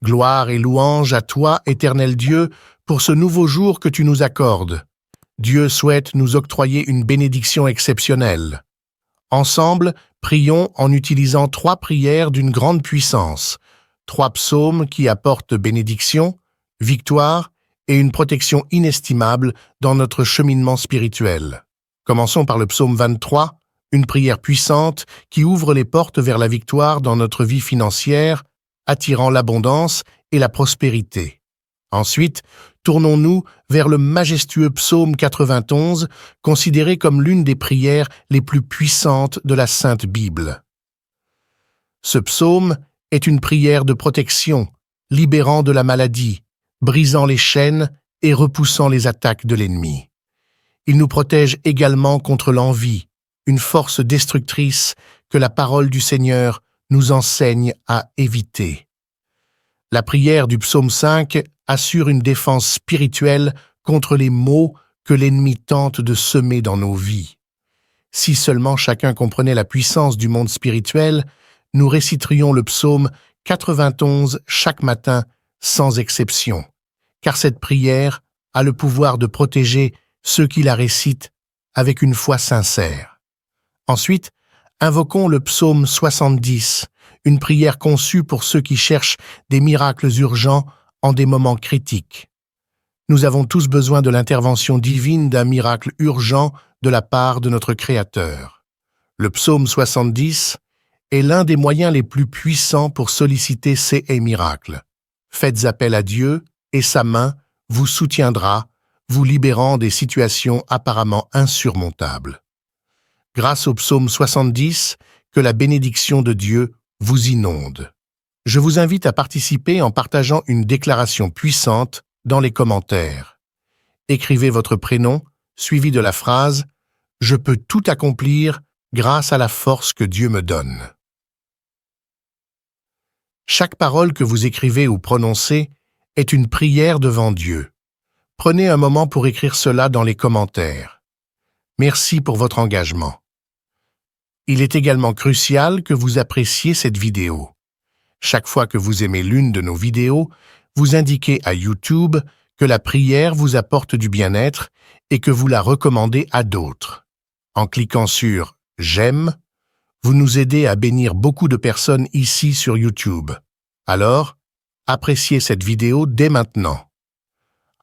Gloire et louange à toi, éternel Dieu, pour ce nouveau jour que tu nous accordes. Dieu souhaite nous octroyer une bénédiction exceptionnelle. Ensemble, prions en utilisant 3 prières d'une grande puissance, 3 psaumes qui apportent bénédiction, victoire et une protection inestimable dans notre cheminement spirituel. Commençons par le psaume 23, une prière puissante qui ouvre les portes vers la victoire dans notre vie financière, attirant l'abondance et la prospérité. Ensuite, tournons-nous vers le majestueux psaume 91, considéré comme l'une des prières les plus puissantes de la Sainte Bible. Ce psaume est une prière de protection, libérant de la maladie, brisant les chaînes et repoussant les attaques de l'ennemi. Il nous protège également contre l'envie, une force destructrice que la parole du Seigneur nous enseigne à éviter. La prière du psaume 5 assure une défense spirituelle contre les maux que l'ennemi tente de semer dans nos vies. Si seulement chacun comprenait la puissance du monde spirituel, nous réciterions le psaume 91 chaque matin sans exception, car cette prière a le pouvoir de protéger ceux qui la récitent avec une foi sincère. Ensuite, invoquons le psaume 70, une prière conçue pour ceux qui cherchent des miracles urgents en des moments critiques. Nous avons tous besoin de l'intervention divine d'un miracle urgent de la part de notre Créateur. Le psaume 70 est l'un des moyens les plus puissants pour solliciter ces miracles. Faites appel à Dieu et sa main vous soutiendra, vous libérant des situations apparemment insurmontables. Grâce au psaume 70, que la bénédiction de Dieu vous inonde. Je vous invite à participer en partageant une déclaration puissante dans les commentaires. Écrivez votre prénom, suivi de la phrase « Je peux tout accomplir grâce à la force que Dieu me donne ». Chaque parole que vous écrivez ou prononcez est une prière devant Dieu. Prenez un moment pour écrire cela dans les commentaires. Merci pour votre engagement. Il est également crucial que vous appréciez cette vidéo. Chaque fois que vous aimez l'une de nos vidéos, vous indiquez à YouTube que la prière vous apporte du bien-être et que vous la recommandez à d'autres. En cliquant sur « J'aime », vous nous aidez à bénir beaucoup de personnes ici sur YouTube. Alors, appréciez cette vidéo dès maintenant.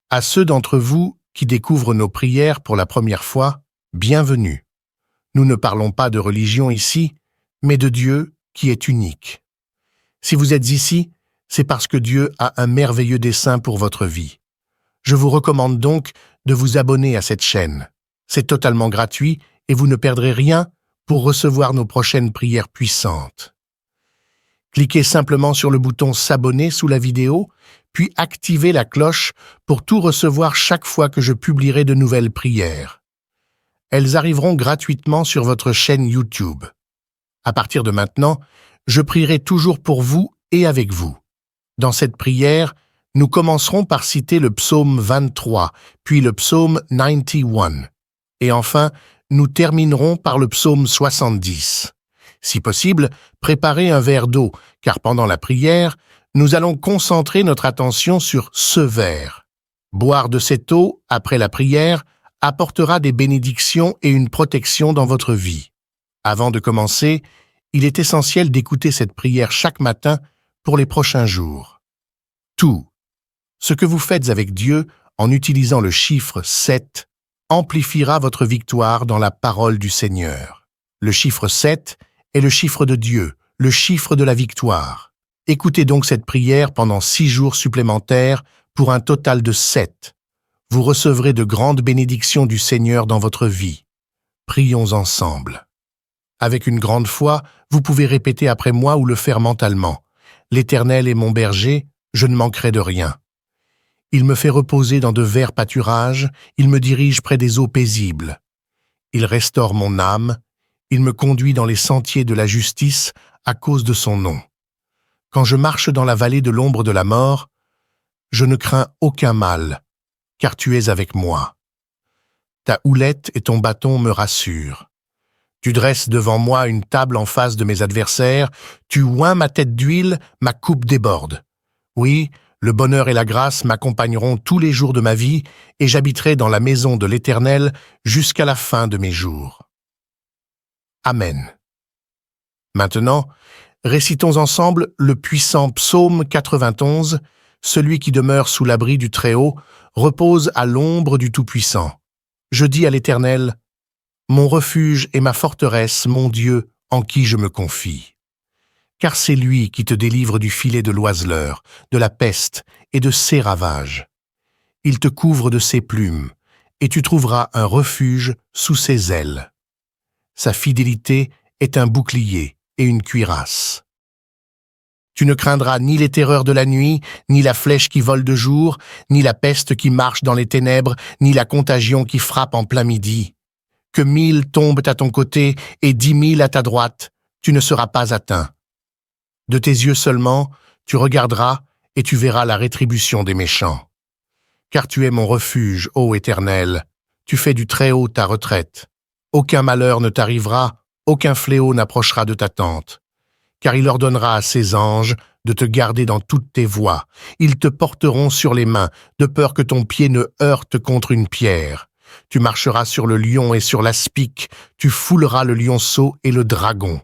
À ceux d'entre vous qui découvrent nos prières pour la première fois, bienvenue. Nous ne parlons pas de religion ici, mais de Dieu qui est unique. Si vous êtes ici, c'est parce que Dieu a un merveilleux dessein pour votre vie. Je vous recommande donc de vous abonner à cette chaîne. C'est totalement gratuit et vous ne perdrez rien pour recevoir nos prochaines prières puissantes. Cliquez simplement sur le bouton « S'abonner » sous la vidéo, puis activez la cloche pour tout recevoir chaque fois que je publierai de nouvelles prières. Elles arriveront gratuitement sur votre chaîne YouTube. À partir de maintenant, je prierai toujours pour vous et avec vous. Dans cette prière, nous commencerons par citer le psaume 23, puis le psaume 91. Et enfin, nous terminerons par le psaume 70. Si possible, préparez un verre d'eau, car pendant la prière, nous allons concentrer notre attention sur ce verre. Boire de cette eau, après la prière, apportera des bénédictions et une protection dans votre vie. Avant de commencer, il est essentiel d'écouter cette prière chaque matin pour les prochains jours. Tout ce que vous faites avec Dieu en utilisant le chiffre 7 amplifiera votre victoire dans la parole du Seigneur. Le chiffre 7 est le chiffre de Dieu, le chiffre de la victoire. Écoutez donc cette prière pendant 6 jours supplémentaires pour un total de 7. Vous recevrez de grandes bénédictions du Seigneur dans votre vie. Prions ensemble. Avec une grande foi, vous pouvez répéter après moi ou le faire mentalement. « L'Éternel est mon berger, je ne manquerai de rien. Il me fait reposer dans de verts pâturages, il me dirige près des eaux paisibles. Il restaure mon âme, il me conduit dans les sentiers de la justice à cause de son nom. Quand je marche dans la vallée de l'ombre de la mort, je ne crains aucun mal, car tu es avec moi. Ta houlette et ton bâton me rassurent. Tu dresses devant moi une table en face de mes adversaires, tu oins ma tête d'huile, ma coupe déborde. Oui, le bonheur et la grâce m'accompagneront tous les jours de ma vie et j'habiterai dans la maison de l'Éternel jusqu'à la fin de mes jours. Amen. Maintenant, récitons ensemble le puissant psaume 91, celui qui demeure sous l'abri du Très-Haut repose à l'ombre du Tout-Puissant. Je dis à l'Éternel, mon refuge et ma forteresse, mon Dieu, en qui je me confie. Car c'est lui qui te délivre du filet de l'oiseleur, de la peste et de ses ravages. Il te couvre de ses plumes, et tu trouveras un refuge sous ses ailes. Sa fidélité est un bouclier et une cuirasse. Tu ne craindras ni les terreurs de la nuit, ni la flèche qui vole de jour, ni la peste qui marche dans les ténèbres, ni la contagion qui frappe en plein midi. Que 1000 tombent à ton côté et 10 000 à ta droite, tu ne seras pas atteint. De tes yeux seulement, tu regarderas et tu verras la rétribution des méchants. Car tu es mon refuge, ô Éternel, tu fais du Très-Haut ta retraite. Aucun malheur ne t'arrivera, aucun fléau n'approchera de ta tente. Car il ordonnera à ses anges de te garder dans toutes tes voies. Ils te porteront sur les mains, de peur que ton pied ne heurte contre une pierre. Tu marcheras sur le lion et sur l'aspic, tu fouleras le lionceau et le dragon.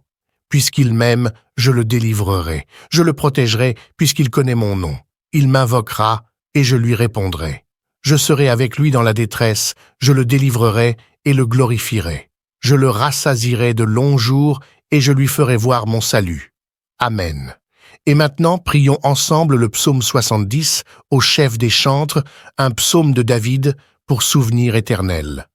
Puisqu'il m'aime, je le délivrerai. Je le protégerai, puisqu'il connaît mon nom. Il m'invoquera, et je lui répondrai. Je serai avec lui dans la détresse, je le délivrerai et le glorifierai. Je le rassasierai de longs jours, et je lui ferai voir mon salut. Amen. Et maintenant, prions ensemble le psaume 70, au chef des chantres, un psaume de David, pour souvenir éternel.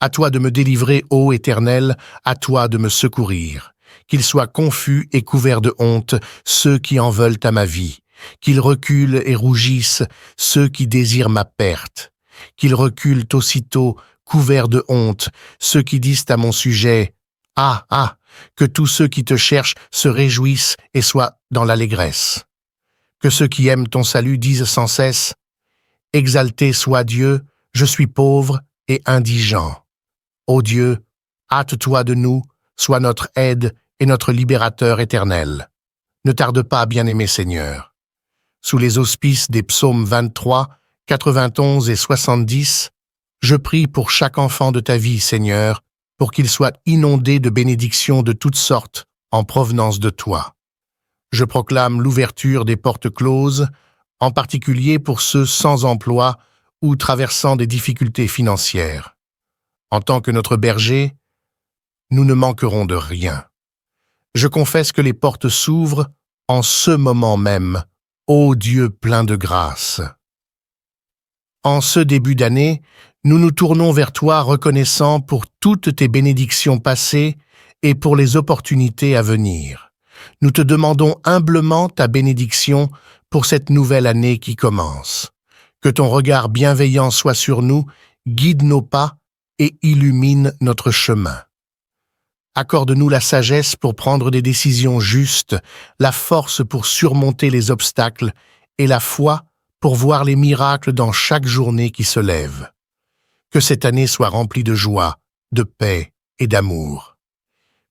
À toi de me délivrer, ô Éternel, à toi de me secourir. Qu'ils soient confus et couverts de honte, ceux qui en veulent à ma vie. Qu'ils reculent et rougissent, ceux qui désirent ma perte. Qu'ils reculent aussitôt, couverts de honte, ceux qui disent à mon sujet « Ah, ah !» Que tous ceux qui te cherchent se réjouissent et soient dans l'allégresse. Que ceux qui aiment ton salut disent sans cesse « Exalté soit Dieu, je suis pauvre et indigent. Ô Dieu, hâte-toi de nous, sois notre aide et notre libérateur éternel. Ne tarde pas, bien-aimé Seigneur. » Sous les auspices des psaumes 23, 91 et 70, je prie pour chaque enfant de ta vie, Seigneur, pour qu'il soit inondé de bénédictions de toutes sortes en provenance de toi. Je proclame l'ouverture des portes closes, en particulier pour ceux sans emploi ou traversant des difficultés financières. En tant que notre berger, nous ne manquerons de rien. Je confesse que les portes s'ouvrent en ce moment même, ô Dieu plein de grâce. En ce début d'année, nous nous tournons vers toi reconnaissants pour toutes tes bénédictions passées et pour les opportunités à venir. Nous te demandons humblement ta bénédiction pour cette nouvelle année qui commence. Que ton regard bienveillant soit sur nous, guide nos pas et illumine notre chemin. Accorde-nous la sagesse pour prendre des décisions justes, la force pour surmonter les obstacles et la foi pour voir les miracles dans chaque journée qui se lève. Que cette année soit remplie de joie, de paix et d'amour.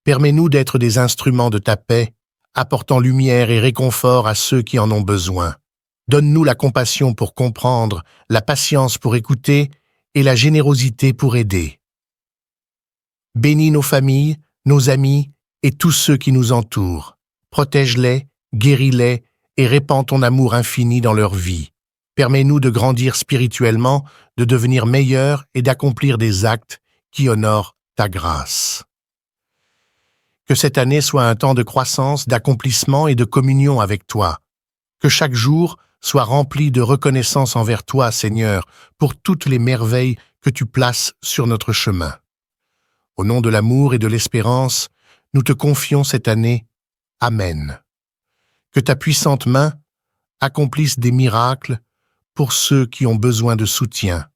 Permets-nous d'être des instruments de ta paix, apportant lumière et réconfort à ceux qui en ont besoin. Donne-nous la compassion pour comprendre, la patience pour écouter et la générosité pour aider. Bénis nos familles, nos amis et tous ceux qui nous entourent. Protège-les, guéris-les et répands ton amour infini dans leur vie. Permets-nous de grandir spirituellement, de devenir meilleurs et d'accomplir des actes qui honorent ta grâce. Que cette année soit un temps de croissance, d'accomplissement et de communion avec toi. Que chaque jour soit rempli de reconnaissance envers toi, Seigneur, pour toutes les merveilles que tu places sur notre chemin. Au nom de l'amour et de l'espérance, nous te confions cette année. Amen. Que ta puissante main accomplisse des miracles pour ceux qui ont besoin de soutien,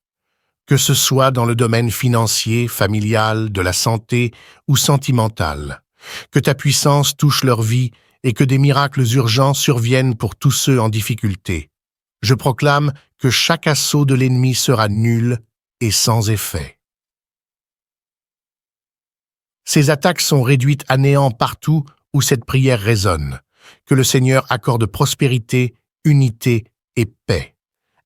que ce soit dans le domaine financier, familial, de la santé ou sentimental. Que ta puissance touche leur vie et que des miracles urgents surviennent pour tous ceux en difficulté. Je proclame que chaque assaut de l'ennemi sera nul et sans effet. Ces attaques sont réduites à néant partout où cette prière résonne. Que le Seigneur accorde prospérité, unité et paix.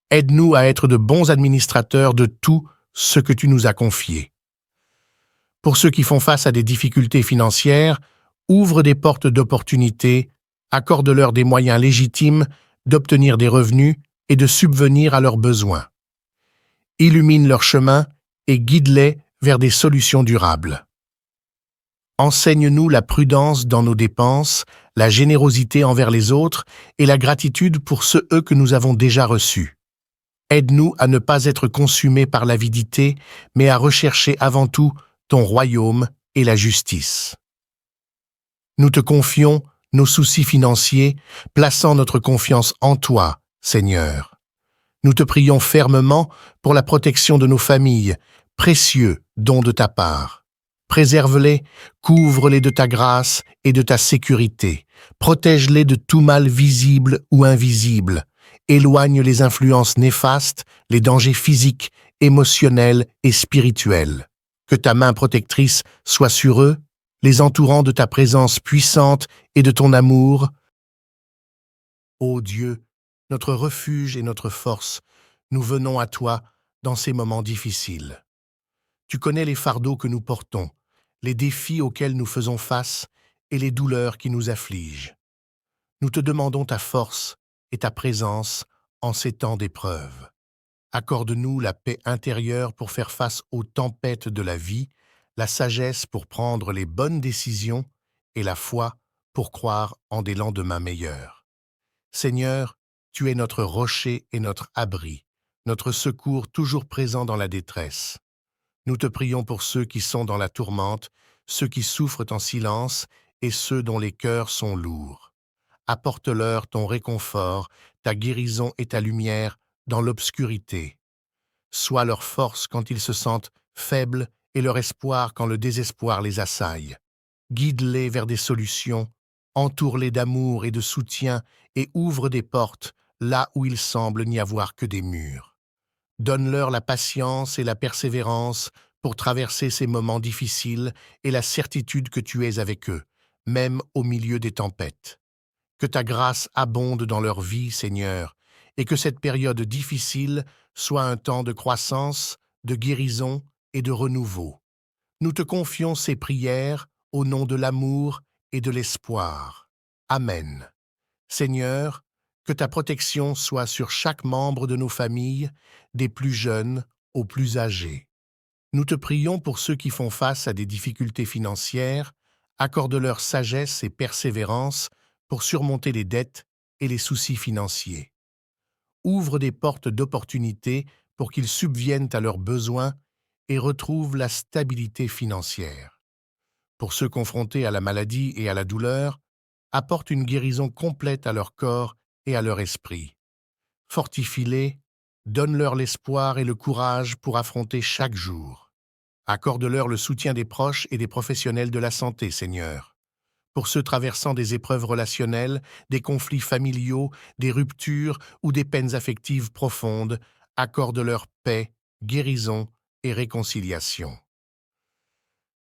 Aide-nous à être de bons administrateurs de tout ce que tu nous as confié. Pour ceux qui font face à des difficultés financières, ouvre des portes d'opportunité, accorde-leur des moyens légitimes d'obtenir des revenus et de subvenir à leurs besoins. Illumine leur chemin et guide-les vers des solutions durables. Enseigne-nous la prudence dans nos dépenses, la générosité envers les autres et la gratitude pour ceux que nous avons déjà reçus. Aide-nous à ne pas être consumés par l'avidité, mais à rechercher avant tout ton royaume et la justice. Nous te confions nos soucis financiers, plaçant notre confiance en toi, Seigneur. Nous te prions fermement pour la protection de nos familles, précieux don de ta part. Préserve-les, couvre-les de ta grâce et de ta sécurité. Protège-les de tout mal visible ou invisible. Éloigne les influences néfastes, les dangers physiques, émotionnels et spirituels. Que ta main protectrice soit sur eux, les entourant de ta présence puissante et de ton amour. Ô Dieu, notre refuge et notre force, nous venons à toi dans ces moments difficiles. Tu connais les fardeaux que nous portons, les défis auxquels nous faisons face et les douleurs qui nous affligent. Nous te demandons ta force et ta présence en ces temps d'épreuve. Accorde-nous la paix intérieure pour faire face aux tempêtes de la vie, la sagesse pour prendre les bonnes décisions et la foi pour croire en des lendemains meilleurs. Seigneur, tu es notre rocher et notre abri, notre secours toujours présent dans la détresse. Nous te prions pour ceux qui sont dans la tourmente, ceux qui souffrent en silence et ceux dont les cœurs sont lourds. Apporte-leur ton réconfort, ta guérison et ta lumière dans l'obscurité. Sois leur force quand ils se sentent faibles et leur espoir quand le désespoir les assaille. Guide-les vers des solutions, entoure-les d'amour et de soutien et ouvre des portes là où il semble n'y avoir que des murs. Donne-leur la patience et la persévérance pour traverser ces moments difficiles et la certitude que tu es avec eux, même au milieu des tempêtes. Que ta grâce abonde dans leur vie, Seigneur, et que cette période difficile soit un temps de croissance, de guérison et de renouveau. Nous te confions ces prières au nom de l'amour et de l'espoir. Amen. Seigneur, que ta protection soit sur chaque membre de nos familles, des plus jeunes aux plus âgés. Nous te prions pour ceux qui font face à des difficultés financières, accorde-leur sagesse et persévérance pour surmonter les dettes et les soucis financiers. Ouvre des portes d'opportunité pour qu'ils subviennent à leurs besoins et retrouvent la stabilité financière. Pour ceux confrontés à la maladie et à la douleur, apporte une guérison complète à leur corps et à leur esprit. Fortifie-les, donne-leur l'espoir et le courage pour affronter chaque jour. Accorde-leur le soutien des proches et des professionnels de la santé, Seigneur. Pour ceux traversant des épreuves relationnelles, des conflits familiaux, des ruptures ou des peines affectives profondes, accorde-leur paix, guérison et réconciliation.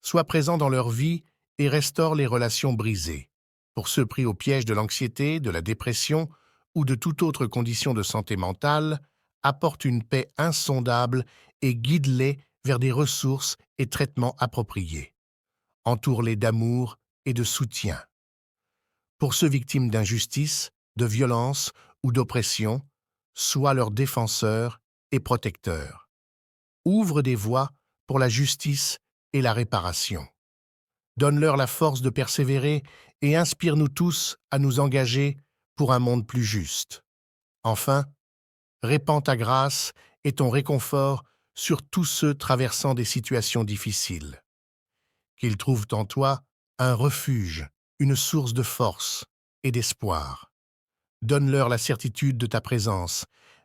Sois présent dans leur vie et restaure les relations brisées. Pour ceux pris au piège de l'anxiété, de la dépression ou de toute autre condition de santé mentale, apporte une paix insondable et guide-les vers des ressources et traitements appropriés. Entoure-les d'amour et de soutien. Pour ceux victimes d'injustice, de violence ou d'oppression, sois leur défenseur et protecteur. Ouvre des voies pour la justice et la réparation. Donne-leur la force de persévérer et inspire-nous tous à nous engager pour un monde plus juste. Enfin, répands ta grâce et ton réconfort sur tous ceux traversant des situations difficiles. Qu'ils trouvent en toi un refuge, une source de force et d'espoir. Donne-leur la certitude de ta présence,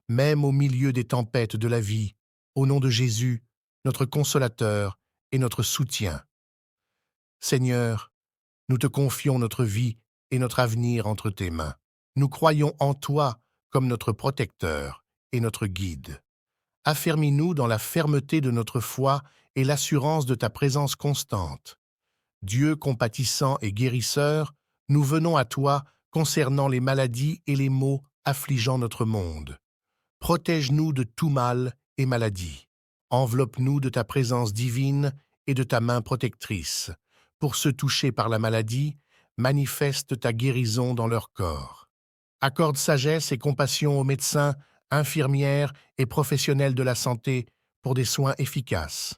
même au milieu des tempêtes de la vie, au nom de Jésus, notre consolateur et notre soutien. Seigneur, nous te confions notre vie et notre avenir entre tes mains. Nous croyons en toi comme notre protecteur et notre guide. Affermis-nous dans la fermeté de notre foi et l'assurance de ta présence constante. Dieu compatissant et guérisseur, nous venons à toi concernant les maladies et les maux affligeant notre monde. Protège-nous de tout mal et maladie. Enveloppe-nous de ta présence divine et de ta main protectrice. Pour ceux touchés par la maladie, manifeste ta guérison dans leur corps. Accorde sagesse et compassion aux médecins, infirmières et professionnels de la santé pour des soins efficaces.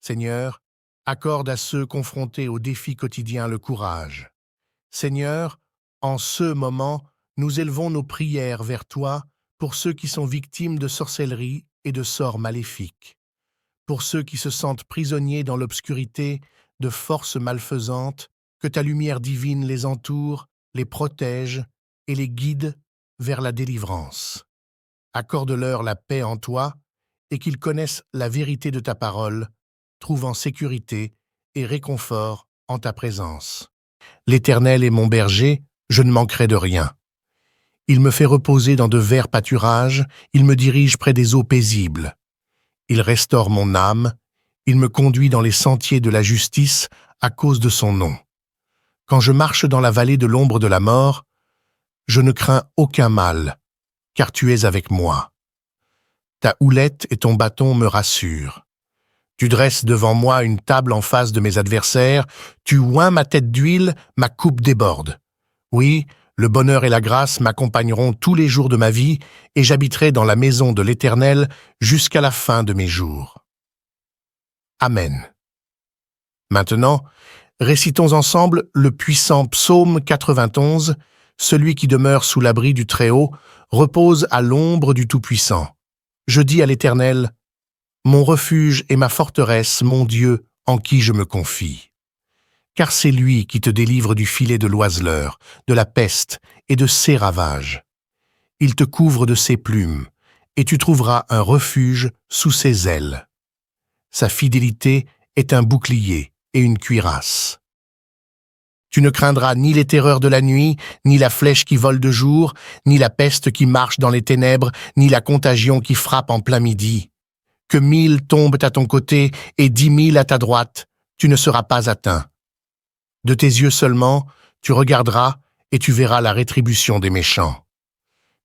Seigneur, accorde à ceux confrontés aux défis quotidiens le courage. Seigneur, en ce moment, nous élevons nos prières vers toi pour ceux qui sont victimes de sorcellerie et de sorts maléfiques, pour ceux qui se sentent prisonniers dans l'obscurité de forces malfaisantes, que ta lumière divine les entoure, les protège et les guide vers la délivrance. Accorde-leur la paix en toi et qu'ils connaissent la vérité de ta parole, trouvant sécurité et réconfort en ta présence. L'Éternel est mon berger, je ne manquerai de rien. Il me fait reposer dans de verts pâturages, il me dirige près des eaux paisibles. Il restaure mon âme, il me conduit dans les sentiers de la justice à cause de son nom. Quand je marche dans la vallée de l'ombre de la mort, je ne crains aucun mal, car tu es avec moi. Ta houlette et ton bâton me rassurent. Tu dresses devant moi une table en face de mes adversaires, tu oins ma tête d'huile, ma coupe déborde. Oui, le bonheur et la grâce m'accompagneront tous les jours de ma vie, et j'habiterai dans la maison de l'Éternel jusqu'à la fin de mes jours. Amen. Maintenant, récitons ensemble le puissant psaume 91, celui qui demeure sous l'abri du Très-Haut, repose à l'ombre du Tout-Puissant. Je dis à l'Éternel, mon refuge et ma forteresse, mon Dieu, en qui je me confie. Car c'est lui qui te délivre du filet de l'oiseleur, de la peste et de ses ravages. Il te couvre de ses plumes, et tu trouveras un refuge sous ses ailes. Sa fidélité est un bouclier et une cuirasse. Tu ne craindras ni les terreurs de la nuit, ni la flèche qui vole de jour, ni la peste qui marche dans les ténèbres, ni la contagion qui frappe en plein midi. Que 1000 tombent à ton côté et 10 000 à ta droite, tu ne seras pas atteint. De tes yeux seulement, tu regarderas et tu verras la rétribution des méchants.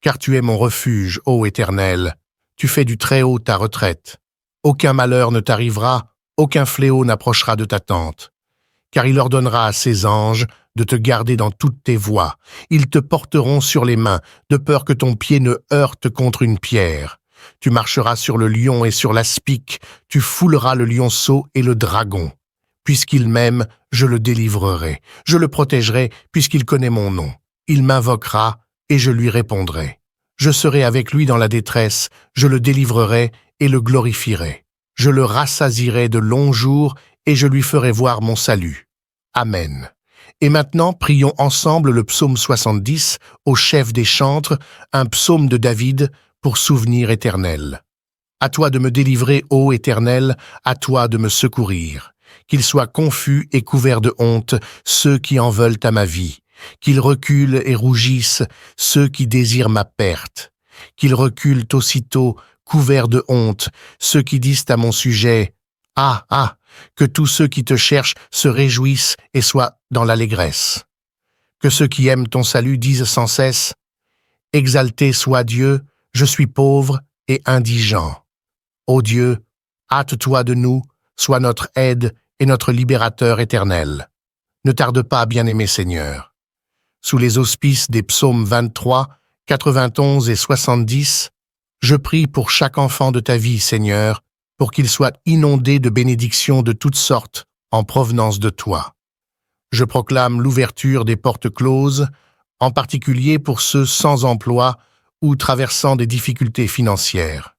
Car tu es mon refuge, ô Éternel, tu fais du Très-Haut ta retraite. Aucun malheur ne t'arrivera, aucun fléau n'approchera de ta tente. Car il ordonnera à ses anges de te garder dans toutes tes voies. Ils te porteront sur les mains, de peur que ton pied ne heurte contre une pierre. Tu marcheras sur le lion et sur l'aspic, tu fouleras le lionceau et le dragon. Puisqu'il m'aime, je le délivrerai. Je le protégerai, puisqu'il connaît mon nom. Il m'invoquera, et je lui répondrai. Je serai avec lui dans la détresse, je le délivrerai et le glorifierai. Je le rassasierai de longs jours, et je lui ferai voir mon salut. Amen. Et maintenant, prions ensemble le psaume 70, au chef des chantres, un psaume de David, pour souvenir éternel. À toi de me délivrer, ô Éternel, à toi de me secourir. Qu'ils soient confus et couverts de honte, ceux qui en veulent à ma vie. Qu'ils reculent et rougissent, ceux qui désirent ma perte. Qu'ils reculent aussitôt, couverts de honte, ceux qui disent à mon sujet « Ah, ah !» Que tous ceux qui te cherchent se réjouissent et soient dans l'allégresse. Que ceux qui aiment ton salut disent sans cesse « Exalté soit Dieu, je suis pauvre et indigent. Ô Dieu, hâte-toi de nous, sois notre aide et notre libérateur éternel. Ne tarde pas, bien-aimé Seigneur. » Sous les auspices des psaumes 23, 91 et 70, je prie pour chaque enfant de ta vie, Seigneur, pour qu'il soit inondé de bénédictions de toutes sortes en provenance de toi. Je proclame l'ouverture des portes closes, en particulier pour ceux sans emploi ou traversant des difficultés financières.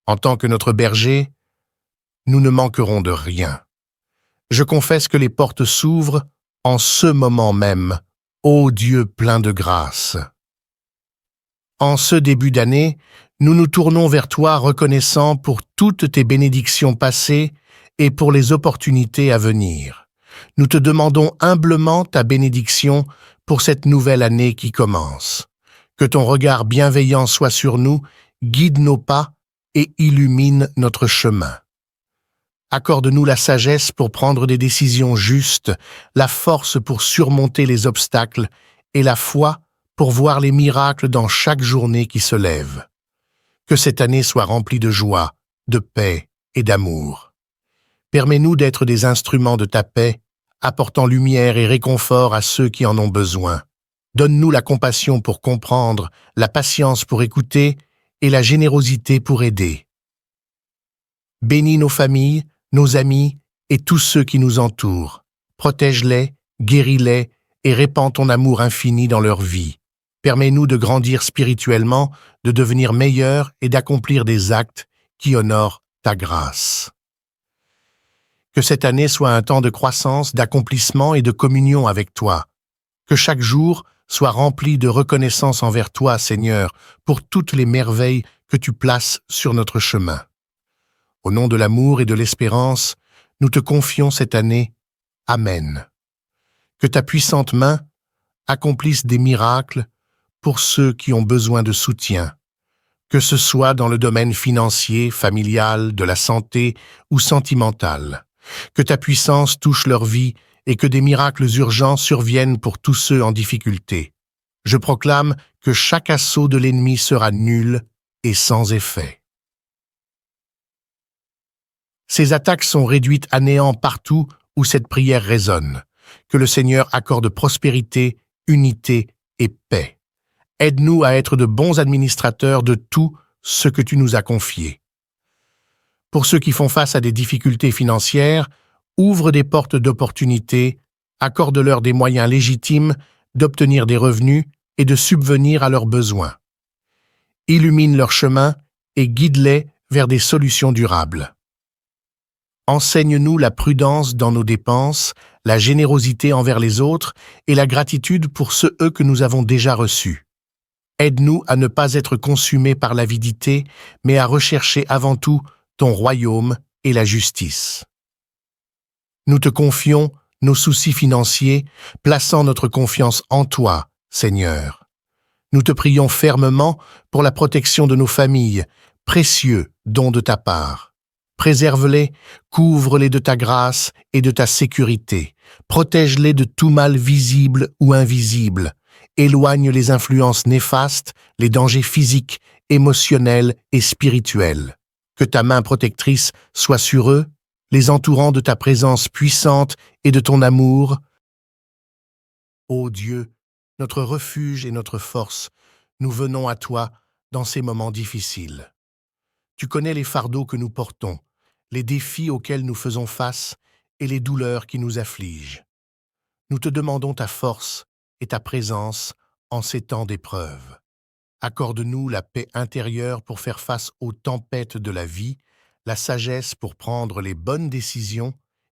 En tant que notre berger, nous ne manquerons de rien. Je confesse que les portes s'ouvrent en ce moment même, ô Dieu plein de grâce. En ce début d'année, nous nous tournons vers toi reconnaissants pour toutes tes bénédictions passées et pour les opportunités à venir. Nous te demandons humblement ta bénédiction pour cette nouvelle année qui commence. Que ton regard bienveillant soit sur nous, guide nos pas et illumine notre chemin. Accorde-nous la sagesse pour prendre des décisions justes, la force pour surmonter les obstacles et la foi pour voir les miracles dans chaque journée qui se lève. Que cette année soit remplie de joie, de paix et d'amour. Permets-nous d'être des instruments de ta paix, apportant lumière et réconfort à ceux qui en ont besoin. Donne-nous la compassion pour comprendre, la patience pour écouter et la générosité pour aider. Bénis nos familles, nos amis et tous ceux qui nous entourent. Protège-les, guéris-les et répands ton amour infini dans leur vie. Permets-nous de grandir spirituellement, de devenir meilleurs et d'accomplir des actes qui honorent ta grâce. Que cette année soit un temps de croissance, d'accomplissement et de communion avec toi. Que chaque jour soit rempli de reconnaissance envers toi, Seigneur, pour toutes les merveilles que tu places sur notre chemin. Au nom de l'amour et de l'espérance, nous te confions cette année. Amen. Que ta puissante main accomplisse des miracles pour ceux qui ont besoin de soutien, que ce soit dans le domaine financier, familial, de la santé ou sentimental. Que ta puissance touche leur vie et que des miracles urgents surviennent pour tous ceux en difficulté. Je proclame que chaque assaut de l'ennemi sera nul et sans effet. Ces attaques sont réduites à néant partout où cette prière résonne. Que le Seigneur accorde prospérité, unité et paix. Aide-nous à être de bons administrateurs de tout ce que tu nous as confié. Pour ceux qui font face à des difficultés financières, ouvre des portes d'opportunité, accorde-leur des moyens légitimes d'obtenir des revenus et de subvenir à leurs besoins. Illumine leur chemin et guide-les vers des solutions durables. Enseigne-nous la prudence dans nos dépenses, la générosité envers les autres et la gratitude pour ceux que nous avons déjà reçus. Aide-nous à ne pas être consumés par l'avidité, mais à rechercher avant tout ton royaume et la justice. Nous te confions nos soucis financiers, plaçant notre confiance en toi, Seigneur. Nous te prions fermement pour la protection de nos familles, précieux don de ta part. Préserve-les, couvre-les de ta grâce et de ta sécurité. Protège-les de tout mal visible ou invisible. Éloigne les influences néfastes, les dangers physiques, émotionnels et spirituels. Que ta main protectrice soit sur eux, les entourant de ta présence puissante et de ton amour. Ô Dieu, notre refuge et notre force, nous venons à toi dans ces moments difficiles. Tu connais les fardeaux que nous portons, les défis auxquels nous faisons face et les douleurs qui nous affligent. Nous te demandons ta force et ta présence en ces temps d'épreuve. Accorde-nous la paix intérieure pour faire face aux tempêtes de la vie, la sagesse pour prendre les bonnes décisions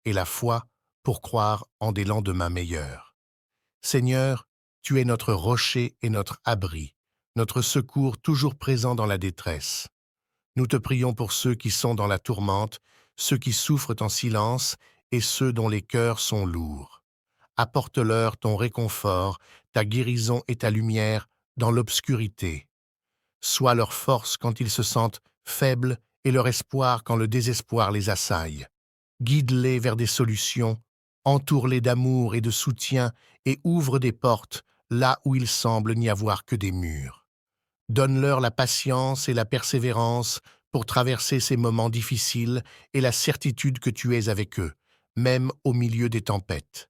et la foi pour croire en des lendemains meilleurs. Seigneur, tu es notre rocher et notre abri, notre secours toujours présent dans la détresse. Nous te prions pour ceux qui sont dans la tourmente, ceux qui souffrent en silence et ceux dont les cœurs sont lourds. Apporte-leur ton réconfort, ta guérison et ta lumière dans l'obscurité. Sois leur force quand ils se sentent faibles et leur espoir quand le désespoir les assaille. Guide-les vers des solutions, entoure-les d'amour et de soutien et ouvre des portes là où il semble n'y avoir que des murs. Donne-leur la patience et la persévérance pour traverser ces moments difficiles et la certitude que tu es avec eux, même au milieu des tempêtes.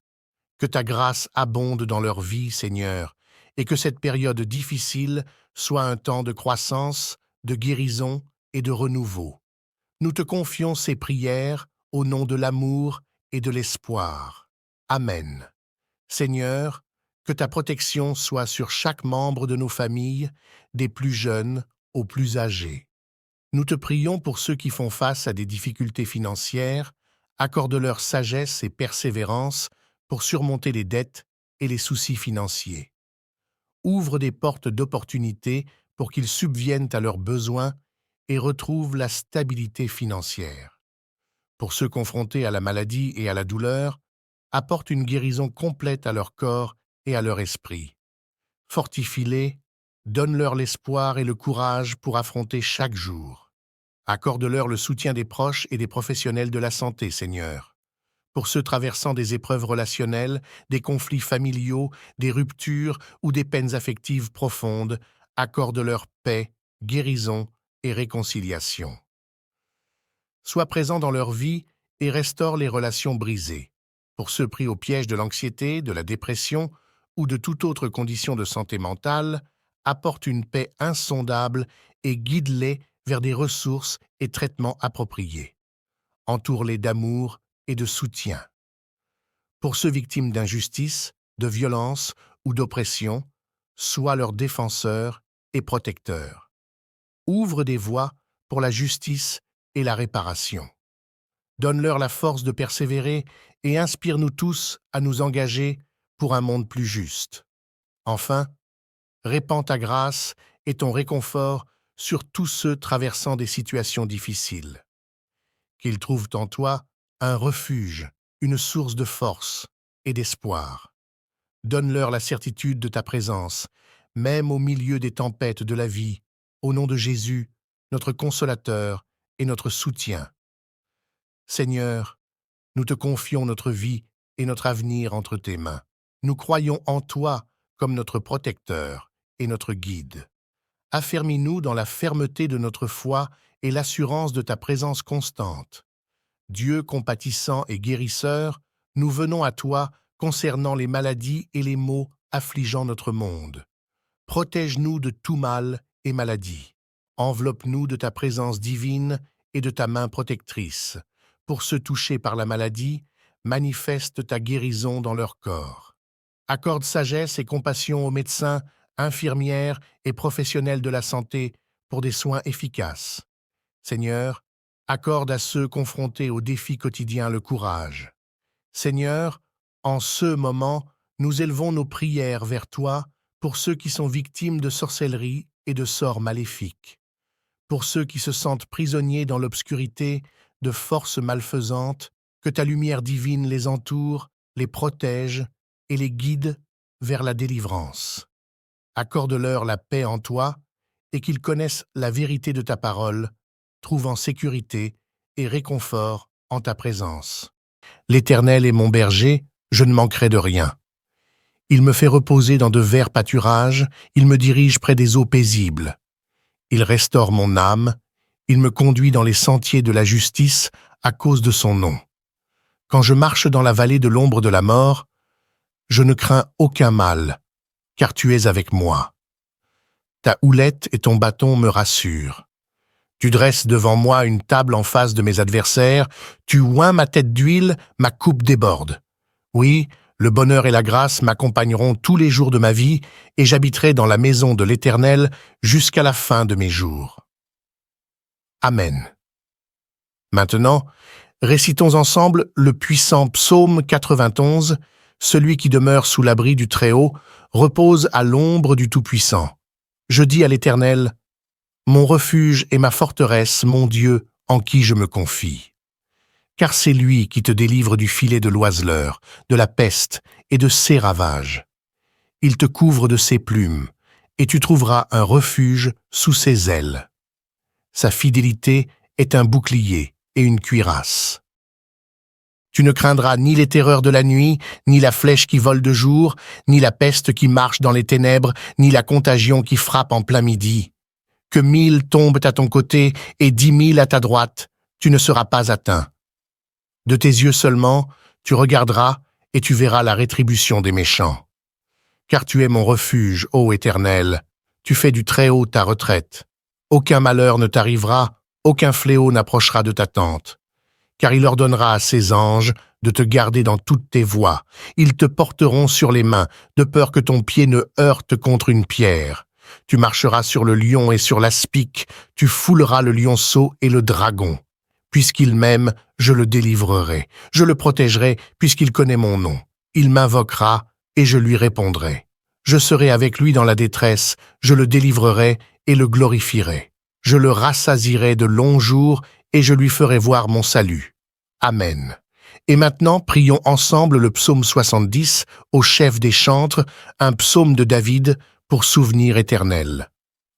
Que ta grâce abonde dans leur vie, Seigneur, et que cette période difficile soit un temps de croissance, de guérison et de renouveau. Nous te confions ces prières au nom de l'amour et de l'espoir. Amen. Seigneur, que ta protection soit sur chaque membre de nos familles, des plus jeunes aux plus âgés. Nous te prions pour ceux qui font face à des difficultés financières, accorde-leur sagesse et persévérance pour surmonter les dettes et les soucis financiers. Ouvre des portes d'opportunité pour qu'ils subviennent à leurs besoins et retrouvent la stabilité financière. Pour ceux confrontés à la maladie et à la douleur, apporte une guérison complète à leur corps et à leur esprit. Fortifie-les, donne-leur l'espoir et le courage pour affronter chaque jour. Accorde-leur le soutien des proches et des professionnels de la santé, Seigneur. Pour ceux traversant des épreuves relationnelles, des conflits familiaux, des ruptures ou des peines affectives profondes, accorde-leur paix, guérison et réconciliation. Sois présent dans leur vie et restaure les relations brisées. Pour ceux pris au piège de l'anxiété, de la dépression ou de toute autre condition de santé mentale, apporte une paix insondable et guide-les vers des ressources et traitements appropriés. Entoure-les d'amour et de soutien. Pour ceux victimes d'injustice, de violence ou d'oppression, sois leur défenseur et protecteur. Ouvre des voies pour la justice et la réparation. Donne-leur la force de persévérer et inspire-nous tous à nous engager pour un monde plus juste. Enfin, répands ta grâce et ton réconfort sur tous ceux traversant des situations difficiles. Qu'ils trouvent en toi un refuge, une source de force et d'espoir. Donne-leur la certitude de ta présence, même au milieu des tempêtes de la vie, au nom de Jésus, notre consolateur et notre soutien. Seigneur, nous te confions notre vie et notre avenir entre tes mains. Nous croyons en toi comme notre protecteur et notre guide. Affermis-nous dans la fermeté de notre foi et l'assurance de ta présence constante. Dieu compatissant et guérisseur, nous venons à toi concernant les maladies et les maux affligeant notre monde. Protège-nous de tout mal et maladie. Enveloppe-nous de ta présence divine et de ta main protectrice. Pour ceux touchés par la maladie, manifeste ta guérison dans leur corps. Accorde sagesse et compassion aux médecins, infirmières et professionnels de la santé pour des soins efficaces. Seigneur, accorde à ceux confrontés aux défis quotidiens le courage. Seigneur, en ce moment, nous élevons nos prières vers toi pour ceux qui sont victimes de sorcellerie et de sorts maléfiques. Pour ceux qui se sentent prisonniers dans l'obscurité de forces malfaisantes, que ta lumière divine les entoure, les protège et les guide vers la délivrance. Accorde-leur la paix en toi et qu'ils connaissent la vérité de ta parole, trouvant sécurité et réconfort en ta présence. L'Éternel est mon berger, je ne manquerai de rien. Il me fait reposer dans de verts pâturages, il me dirige près des eaux paisibles. Il restaure mon âme, il me conduit dans les sentiers de la justice à cause de son nom. Quand je marche dans la vallée de l'ombre de la mort, je ne crains aucun mal, car tu es avec moi. Ta houlette et ton bâton me rassurent. Tu dresses devant moi une table en face de mes adversaires, tu oins ma tête d'huile, ma coupe déborde. Oui, le bonheur et la grâce m'accompagneront tous les jours de ma vie, et j'habiterai dans la maison de l'Éternel jusqu'à la fin de mes jours. Amen. Maintenant, récitons ensemble le puissant psaume 91, celui qui demeure sous l'abri du Très-Haut, repose à l'ombre du Tout-Puissant. Je dis à l'Éternel, mon refuge et ma forteresse, mon Dieu, en qui je me confie. Car c'est lui qui te délivre du filet de l'oiseleur, de la peste et de ses ravages. Il te couvre de ses plumes, et tu trouveras un refuge sous ses ailes. Sa fidélité est un bouclier et une cuirasse. Tu ne craindras ni les terreurs de la nuit, ni la flèche qui vole de jour, ni la peste qui marche dans les ténèbres, ni la contagion qui frappe en plein midi. Que 1000 tombent à ton côté et 10 000 à ta droite, tu ne seras pas atteint. De tes yeux seulement, tu regarderas et tu verras la rétribution des méchants. Car tu es mon refuge, ô Éternel, tu fais du Très-Haut ta retraite. Aucun malheur ne t'arrivera, aucun fléau n'approchera de ta tente. Car il ordonnera à ses anges de te garder dans toutes tes voies. Ils te porteront sur les mains, de peur que ton pied ne heurte contre une pierre. Tu marcheras sur le lion et sur l'aspic, tu fouleras le lionceau et le dragon. Puisqu'il m'aime, je le délivrerai. Je le protégerai, puisqu'il connaît mon nom. Il m'invoquera, et je lui répondrai. Je serai avec lui dans la détresse, je le délivrerai et le glorifierai. Je le rassasierai de longs jours, et je lui ferai voir mon salut. Amen. Et maintenant, prions ensemble le psaume 70, au chef des chantres, un psaume de David, pour souvenir éternel.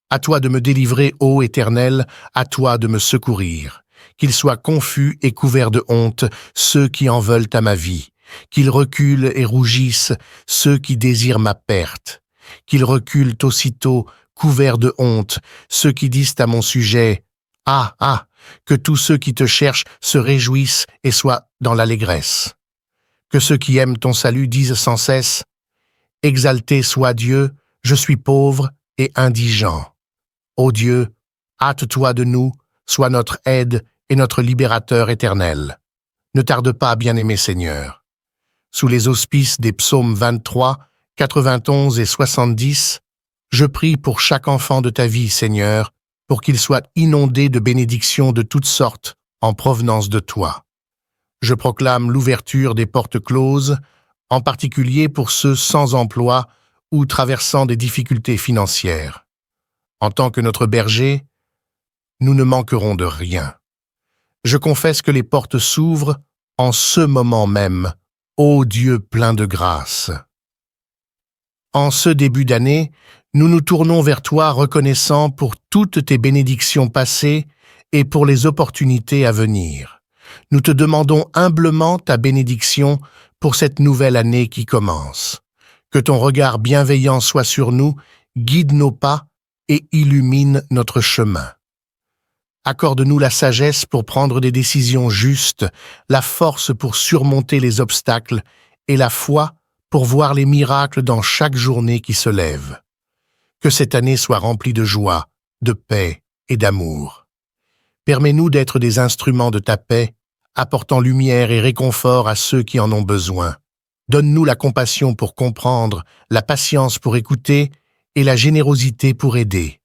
À toi de me délivrer, ô Éternel, à toi de me secourir. Qu'ils soient confus et couverts de honte, ceux qui en veulent à ma vie. Qu'ils reculent et rougissent, ceux qui désirent ma perte. Qu'ils reculent aussitôt, couverts de honte, ceux qui disent à mon sujet « Ah, ah !» Que tous ceux qui te cherchent se réjouissent et soient dans l'allégresse. Que ceux qui aiment ton salut disent sans cesse « Exalté soit Dieu, je suis pauvre et indigent. Ô Dieu, hâte-toi de nous, sois notre aide et notre libérateur éternel. Ne tarde pas, bien-aimé Seigneur. » Sous les auspices des psaumes 23, 91 et 70, je prie pour chaque enfant de ta vie, Seigneur, pour qu'il soit inondé de bénédictions de toutes sortes en provenance de toi. Je proclame l'ouverture des portes closes, en particulier pour ceux sans emploi ou traversant des difficultés financières. En tant que notre berger, nous ne manquerons de rien. Je confesse que les portes s'ouvrent en ce moment même, ô Dieu plein de grâce. En ce début d'année, nous nous tournons vers toi reconnaissants pour toutes tes bénédictions passées et pour les opportunités à venir. Nous te demandons humblement ta bénédiction pour cette nouvelle année qui commence. Que ton regard bienveillant soit sur nous, guide nos pas et illumine notre chemin. Accorde-nous la sagesse pour prendre des décisions justes, la force pour surmonter les obstacles et la foi pour voir les miracles dans chaque journée qui se lève. Que cette année soit remplie de joie, de paix et d'amour. Permets-nous d'être des instruments de ta paix, apportant lumière et réconfort à ceux qui en ont besoin. Donne-nous la compassion pour comprendre, la patience pour écouter et la générosité pour aider.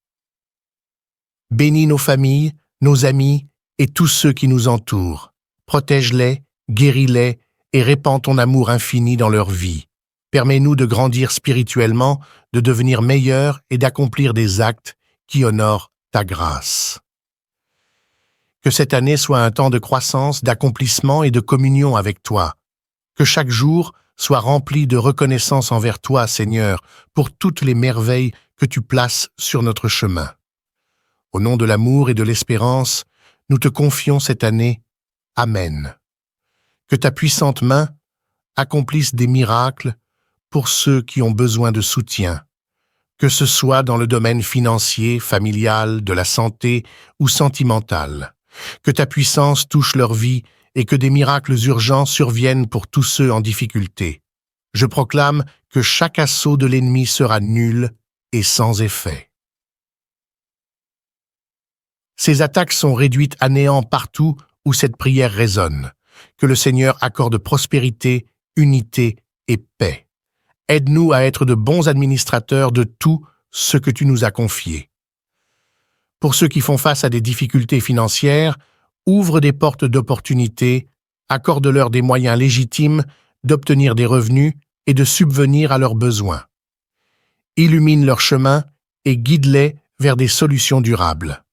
Bénis nos familles, nos amis et tous ceux qui nous entourent. Protège-les, guéris-les et répands ton amour infini dans leur vie. Permets-nous de grandir spirituellement, de devenir meilleurs et d'accomplir des actes qui honorent ta grâce. Que cette année soit un temps de croissance, d'accomplissement et de communion avec toi. Que chaque jour soit rempli de reconnaissance envers toi, Seigneur, pour toutes les merveilles que tu places sur notre chemin. Au nom de l'amour et de l'espérance, nous te confions cette année. Amen. Que ta puissante main accomplisse des miracles pour ceux qui ont besoin de soutien, que ce soit dans le domaine financier, familial, de la santé ou sentimental. Que ta puissance touche leur vie et que des miracles urgents surviennent pour tous ceux en difficulté. Je proclame que chaque assaut de l'ennemi sera nul et sans effet. Ces attaques sont réduites à néant partout où cette prière résonne. Que le Seigneur accorde prospérité, unité et paix. Aide-nous à être de bons administrateurs de tout ce que tu nous as confié. Pour ceux qui font face à des difficultés financières, ouvre des portes d'opportunités, accorde-leur des moyens légitimes d'obtenir des revenus et de subvenir à leurs besoins. Illumine leur chemin et guide-les vers des solutions durables.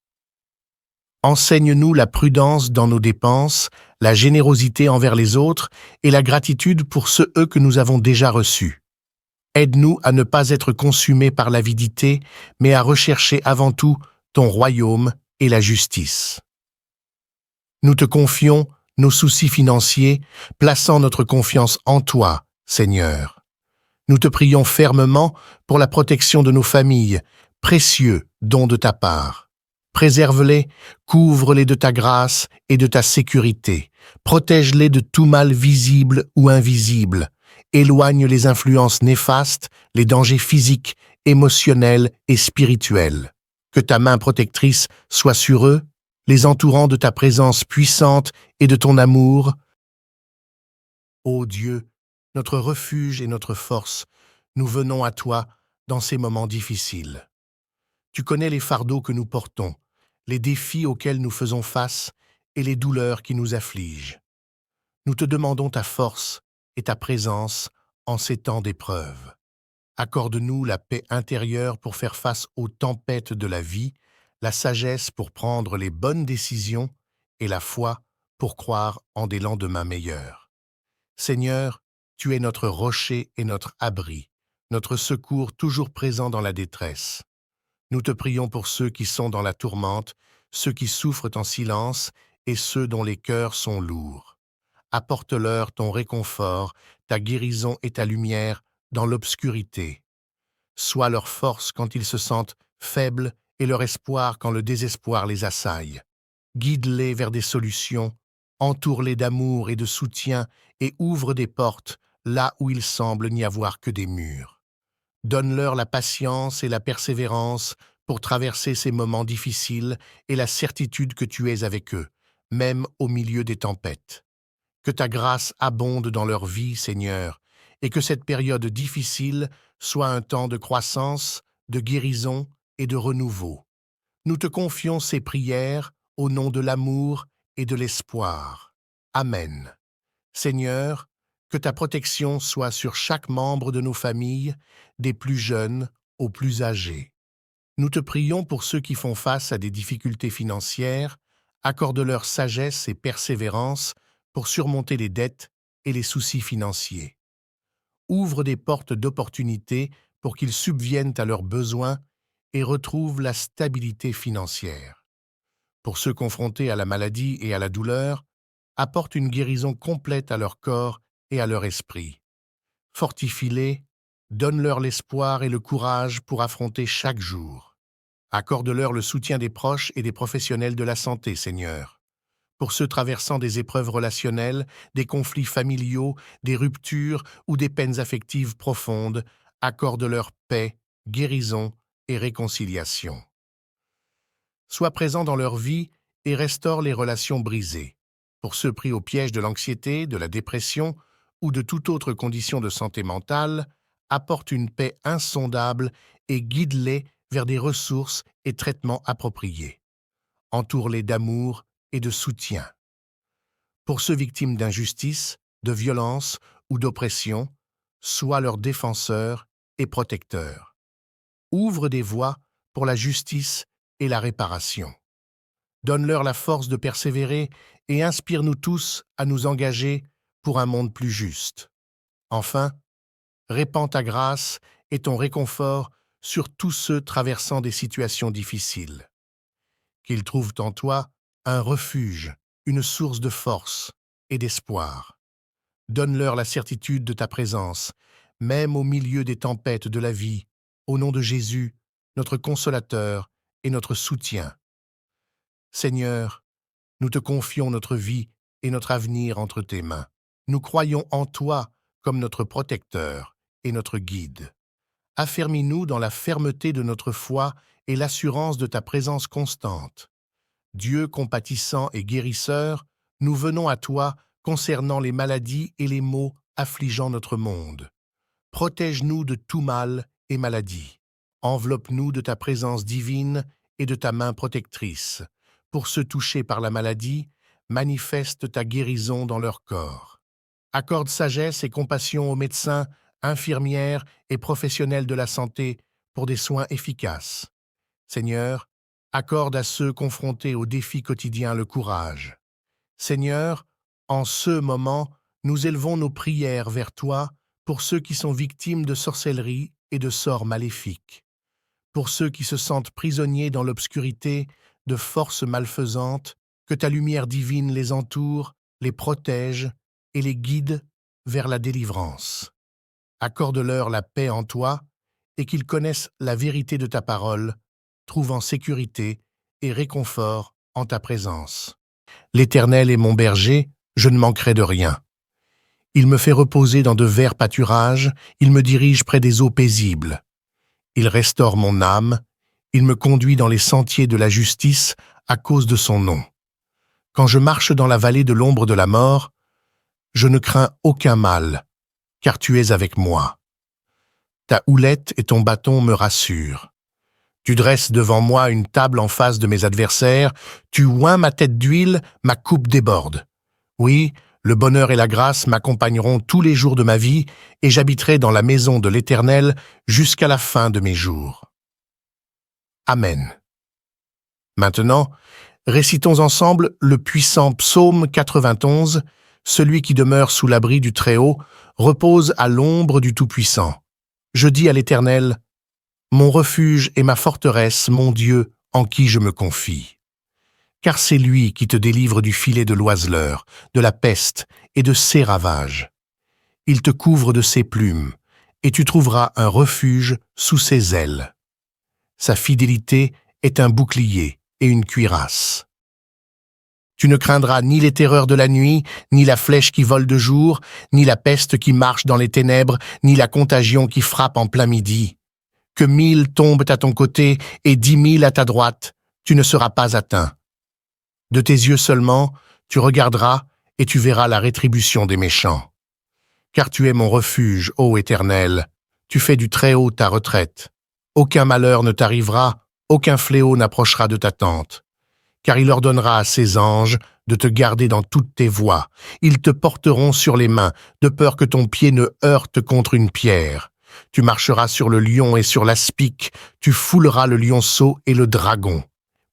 Enseigne-nous la prudence dans nos dépenses, la générosité envers les autres et la gratitude pour ceux que nous avons déjà reçus. Aide-nous à ne pas être consumés par l'avidité, mais à rechercher avant tout ton royaume et la justice. Nous te confions nos soucis financiers, plaçant notre confiance en toi, Seigneur. Nous te prions fermement pour la protection de nos familles, précieux don de ta part. Préserve-les, couvre-les de ta grâce et de ta sécurité. Protège-les de tout mal visible ou invisible. Éloigne les influences néfastes, les dangers physiques, émotionnels et spirituels. Que ta main protectrice soit sur eux, les entourant de ta présence puissante et de ton amour. Ô Dieu, notre refuge et notre force, nous venons à toi dans ces moments difficiles. Tu connais les fardeaux que nous portons, les défis auxquels nous faisons face et les douleurs qui nous affligent. Nous te demandons ta force et ta présence en ces temps d'épreuve. Accorde-nous la paix intérieure pour faire face aux tempêtes de la vie, la sagesse pour prendre les bonnes décisions et la foi pour croire en des lendemains meilleurs. Seigneur, tu es notre rocher et notre abri, notre secours toujours présent dans la détresse. Nous te prions pour ceux qui sont dans la tourmente, ceux qui souffrent en silence et ceux dont les cœurs sont lourds. Apporte-leur ton réconfort, ta guérison et ta lumière dans l'obscurité. Sois leur force quand ils se sentent faibles et leur espoir quand le désespoir les assaille. Guide-les vers des solutions, entoure-les d'amour et de soutien et ouvre des portes là où il semble n'y avoir que des murs. Donne-leur la patience et la persévérance pour traverser ces moments difficiles et la certitude que tu es avec eux, même au milieu des tempêtes. Que ta grâce abonde dans leur vie, Seigneur, et que cette période difficile soit un temps de croissance, de guérison et de renouveau. Nous te confions ces prières au nom de l'amour et de l'espoir. Amen. Seigneur, que ta protection soit sur chaque membre de nos familles, des plus jeunes aux plus âgés. Nous te prions pour ceux qui font face à des difficultés financières, accorde-leur sagesse et persévérance pour surmonter les dettes et les soucis financiers. Ouvre des portes d'opportunités pour qu'ils subviennent à leurs besoins et retrouvent la stabilité financière. Pour ceux confrontés à la maladie et à la douleur, apporte une guérison complète à leur corps et à leur esprit. Fortifie-les, donne-leur l'espoir et le courage pour affronter chaque jour. Accorde-leur le soutien des proches et des professionnels de la santé, Seigneur. Pour ceux traversant des épreuves relationnelles, des conflits familiaux, des ruptures ou des peines affectives profondes, accorde-leur paix, guérison et réconciliation. Sois présent dans leur vie et restaure les relations brisées. Pour ceux pris au piège de l'anxiété, de la dépression ou de toute autre condition de santé mentale, apporte une paix insondable et guide-les vers des ressources et traitements appropriés. Entoure-les d'amour et de soutien. Pour ceux victimes d'injustice, de violence ou d'oppression, sois leur défenseur et protecteur. Ouvre des voies pour la justice et la réparation. Donne-leur la force de persévérer et inspire-nous tous à nous engager pour un monde plus juste. Enfin, répands ta grâce et ton réconfort sur tous ceux traversant des situations difficiles. Qu'ils trouvent en toi un refuge, une source de force et d'espoir. Donne-leur la certitude de ta présence, même au milieu des tempêtes de la vie, au nom de Jésus, notre consolateur et notre soutien. Seigneur, nous te confions notre vie et notre avenir entre tes mains. Nous croyons en toi comme notre protecteur et notre guide. Affermis-nous dans la fermeté de notre foi et l'assurance de ta présence constante. Dieu compatissant et guérisseur, nous venons à toi concernant les maladies et les maux affligeant notre monde. Protège-nous de tout mal et maladie. Enveloppe-nous de ta présence divine et de ta main protectrice. Pour ceux touchés par la maladie, manifeste ta guérison dans leur corps. Accorde sagesse et compassion aux médecins, infirmières et professionnels de la santé pour des soins efficaces. Seigneur, accorde à ceux confrontés aux défis quotidiens le courage. Seigneur, en ce moment, nous élevons nos prières vers toi pour ceux qui sont victimes de sorcellerie et de sorts maléfiques. Pour ceux qui se sentent prisonniers dans l'obscurité de forces malfaisantes, que ta lumière divine les entoure, les protège et les guide vers la délivrance. Accorde-leur la paix en toi et qu'ils connaissent la vérité de ta parole, trouvant sécurité et réconfort en ta présence. L'Éternel est mon berger, je ne manquerai de rien. Il me fait reposer dans de verts pâturages, il me dirige près des eaux paisibles. Il restaure mon âme, il me conduit dans les sentiers de la justice à cause de son nom. Quand je marche dans la vallée de l'ombre de la mort, je ne crains aucun mal, car tu es avec moi. Ta houlette et ton bâton me rassurent. Tu dresses devant moi une table en face de mes adversaires, tu oins ma tête d'huile, ma coupe déborde. Oui, le bonheur et la grâce m'accompagneront tous les jours de ma vie, et j'habiterai dans la maison de l'Éternel jusqu'à la fin de mes jours. Amen. Maintenant, récitons ensemble le puissant psaume 91, celui qui demeure sous l'abri du Très-Haut, repose à l'ombre du Tout-Puissant. Je dis à l'Éternel, mon refuge et ma forteresse, mon Dieu, en qui je me confie. car c'est lui qui te délivre du filet de l'oiseleur, de la peste et de ses ravages. Il te couvre de ses plumes, et tu trouveras un refuge sous ses ailes. Sa fidélité est un bouclier et une cuirasse. Tu ne craindras ni les terreurs de la nuit, ni la flèche qui vole de jour, ni la peste qui marche dans les ténèbres, ni la contagion qui frappe en plein midi. Que 1000 tombent à ton côté et 10 000 à ta droite, tu ne seras pas atteint. De tes yeux seulement, tu regarderas et tu verras la rétribution des méchants. Car tu es mon refuge, ô Éternel, tu fais du Très-Haut ta retraite. Aucun malheur ne t'arrivera, aucun fléau n'approchera de ta tente. Car il ordonnera à ses anges de te garder dans toutes tes voies. Ils te porteront sur les mains, de peur que ton pied ne heurte contre une pierre. Tu marcheras sur le lion et sur l'aspic, tu fouleras le lionceau et le dragon.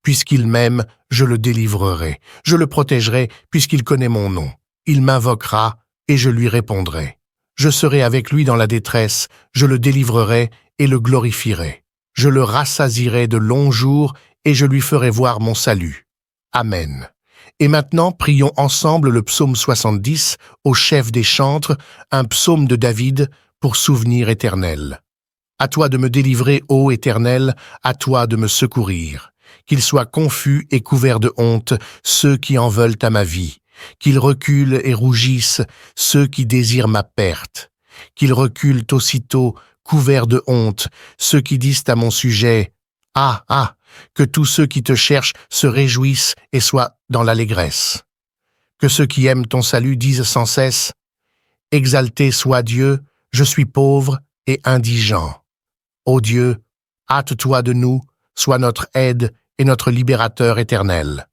Puisqu'il m'aime, je le délivrerai. Je le protégerai, puisqu'il connaît mon nom. Il m'invoquera, et je lui répondrai. Je serai avec lui dans la détresse, je le délivrerai et le glorifierai. Je le rassasierai de longs jours, et je lui ferai voir mon salut. Amen. Et maintenant, prions ensemble le psaume 70 au chef des chantres, un psaume de David pour souvenir éternel. À toi de me délivrer, ô Éternel, à toi de me secourir. Qu'ils soient confus et couverts de honte, ceux qui en veulent à ma vie. Qu'ils reculent et rougissent, ceux qui désirent ma perte. Qu'ils reculent aussitôt, couverts de honte, ceux qui disent à mon sujet « Ah, ah !» Que tous ceux qui te cherchent se réjouissent et soient dans l'allégresse. Que ceux qui aiment ton salut disent sans cesse « Exalté soit Dieu, je suis pauvre et indigent. Ô Dieu, hâte-toi de nous, sois notre aide et notre libérateur éternel.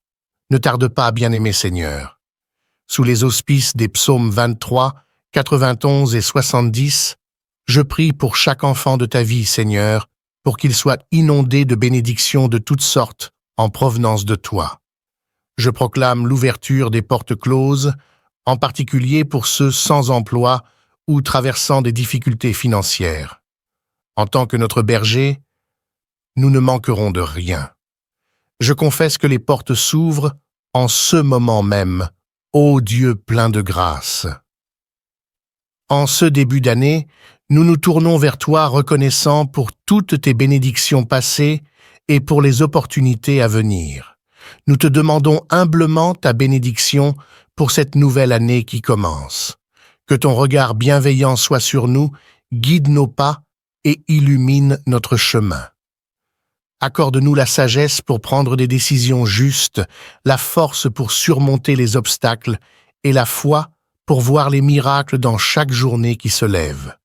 Ne tarde pas, bien-aimé Seigneur. » Sous les auspices des psaumes 23, 91 et 70, je prie pour chaque enfant de ta vie, Seigneur, pour qu'il soit inondé de bénédictions de toutes sortes en provenance de toi. Je proclame l'ouverture des portes closes, en particulier pour ceux sans emploi ou traversant des difficultés financières. En tant que notre berger, nous ne manquerons de rien. Je confesse que les portes s'ouvrent en ce moment même, ô Dieu plein de grâce. En ce début d'année, nous nous tournons vers toi reconnaissants pour toutes tes bénédictions passées et pour les opportunités à venir. Nous te demandons humblement ta bénédiction pour cette nouvelle année qui commence. Que ton regard bienveillant soit sur nous, guide nos pas et illumine notre chemin. Accorde-nous la sagesse pour prendre des décisions justes, la force pour surmonter les obstacles et la foi pour voir les miracles dans chaque journée qui se lève.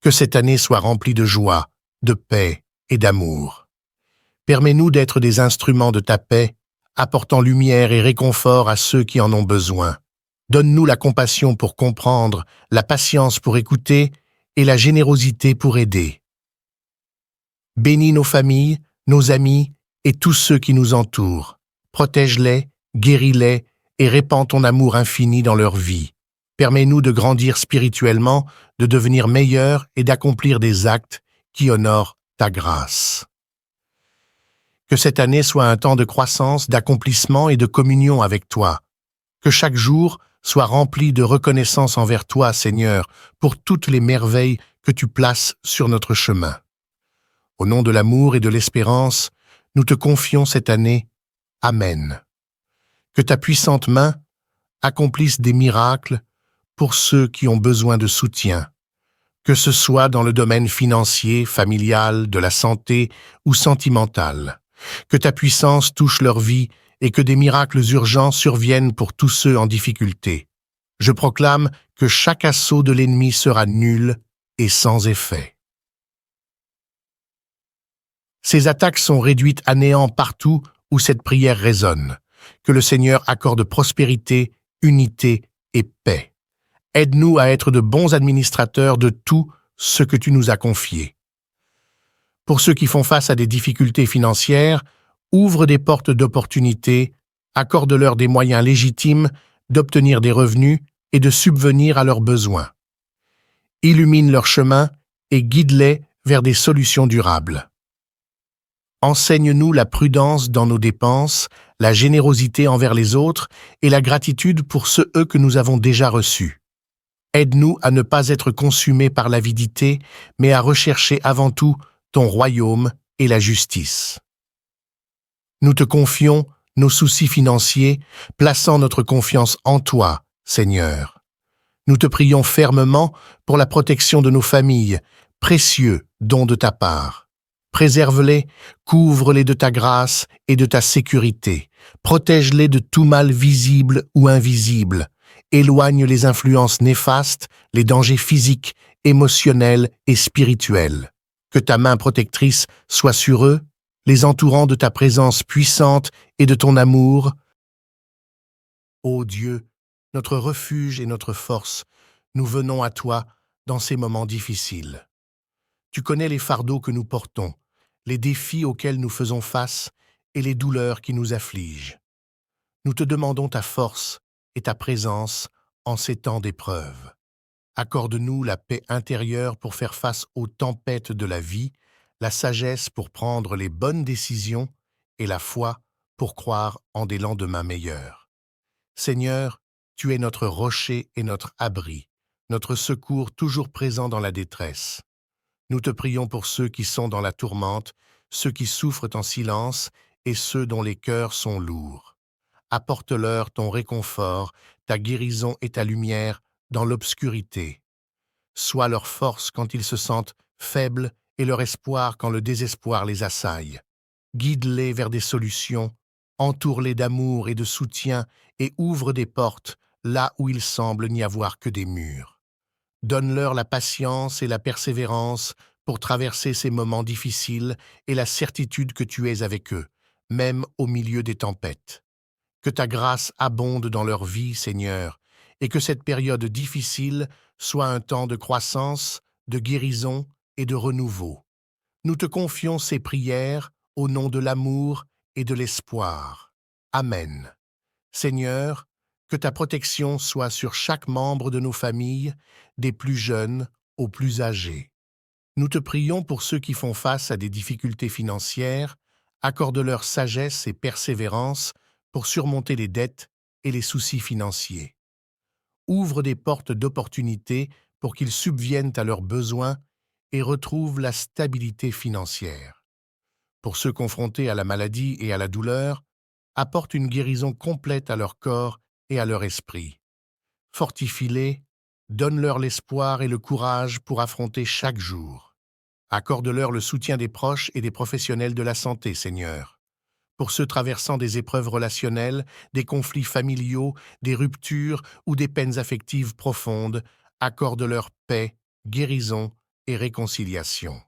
Que cette année soit remplie de joie, de paix et d'amour. Permets-nous d'être des instruments de ta paix, apportant lumière et réconfort à ceux qui en ont besoin. Donne-nous la compassion pour comprendre, la patience pour écouter et la générosité pour aider. Bénis nos familles, nos amis et tous ceux qui nous entourent. Protège-les, guéris-les et répands ton amour infini dans leur vie. Permets-nous de grandir spirituellement, de devenir meilleurs et d'accomplir des actes qui honorent ta grâce. Que cette année soit un temps de croissance, d'accomplissement et de communion avec toi. Que chaque jour soit rempli de reconnaissance envers toi, Seigneur, pour toutes les merveilles que tu places sur notre chemin. Au nom de l'amour et de l'espérance, nous te confions cette année. Amen. Que ta puissante main accomplisse des miracles pour ceux qui ont besoin de soutien, que ce soit dans le domaine financier, familial, de la santé ou sentimental. Que ta puissance touche leur vie et que des miracles urgents surviennent pour tous ceux en difficulté. Je proclame que chaque assaut de l'ennemi sera nul et sans effet. Ces attaques sont réduites à néant partout où cette prière résonne. Que le Seigneur accorde prospérité, unité et paix. Aide-nous à être de bons administrateurs de tout ce que tu nous as confié. Pour ceux qui font face à des difficultés financières, ouvre des portes d'opportunités, accorde-leur des moyens légitimes d'obtenir des revenus et de subvenir à leurs besoins. Illumine leur chemin et guide-les vers des solutions durables. Enseigne-nous la prudence dans nos dépenses, la générosité envers les autres et la gratitude pour ceux que nous avons déjà reçus. Aide-nous à ne pas être consumés par l'avidité, mais à rechercher avant tout ton royaume et la justice. Nous te confions nos soucis financiers, plaçant notre confiance en toi, Seigneur. Nous te prions fermement pour la protection de nos familles, précieux don de ta part. Préserve-les, couvre-les de ta grâce et de ta sécurité. Protège-les de tout mal visible ou invisible. Éloigne les influences néfastes, les dangers physiques, émotionnels et spirituels. Que ta main protectrice soit sur eux, les entourant de ta présence puissante et de ton amour. Ô Dieu, notre refuge et notre force, nous venons à toi dans ces moments difficiles. Tu connais les fardeaux que nous portons, les défis auxquels nous faisons face et les douleurs qui nous affligent. Nous te demandons ta force et ta présence en ces temps d'épreuve. Accorde-nous la paix intérieure pour faire face aux tempêtes de la vie, la sagesse pour prendre les bonnes décisions et la foi pour croire en des lendemains meilleurs. Seigneur, tu es notre rocher et notre abri, notre secours toujours présent dans la détresse. Nous te prions pour ceux qui sont dans la tourmente, ceux qui souffrent en silence et ceux dont les cœurs sont lourds. Apporte-leur ton réconfort, ta guérison et ta lumière dans l'obscurité. Sois leur force quand ils se sentent faibles et leur espoir quand le désespoir les assaille. Guide-les vers des solutions, entoure-les d'amour et de soutien et ouvre des portes là où il semble n'y avoir que des murs. Donne-leur la patience et la persévérance pour traverser ces moments difficiles et la certitude que tu es avec eux, même au milieu des tempêtes. Que ta grâce abonde dans leur vie, Seigneur, et que cette période difficile soit un temps de croissance, de guérison et de renouveau. Nous te confions ces prières au nom de l'amour et de l'espoir. Amen. Seigneur, que ta protection soit sur chaque membre de nos familles, des plus jeunes aux plus âgés. Nous te prions pour ceux qui font face à des difficultés financières, accorde-leur sagesse et persévérance pour surmonter les dettes et les soucis financiers. Ouvre des portes d'opportunités pour qu'ils subviennent à leurs besoins et retrouvent la stabilité financière. Pour ceux confrontés à la maladie et à la douleur, apporte une guérison complète à leur corps et à leur esprit. Fortifie-les, donne-leur l'espoir et le courage pour affronter chaque jour. Accorde-leur le soutien des proches et des professionnels de la santé, Seigneur. Pour ceux traversant des épreuves relationnelles, des conflits familiaux, des ruptures ou des peines affectives profondes, accorde-leur paix, guérison et réconciliation.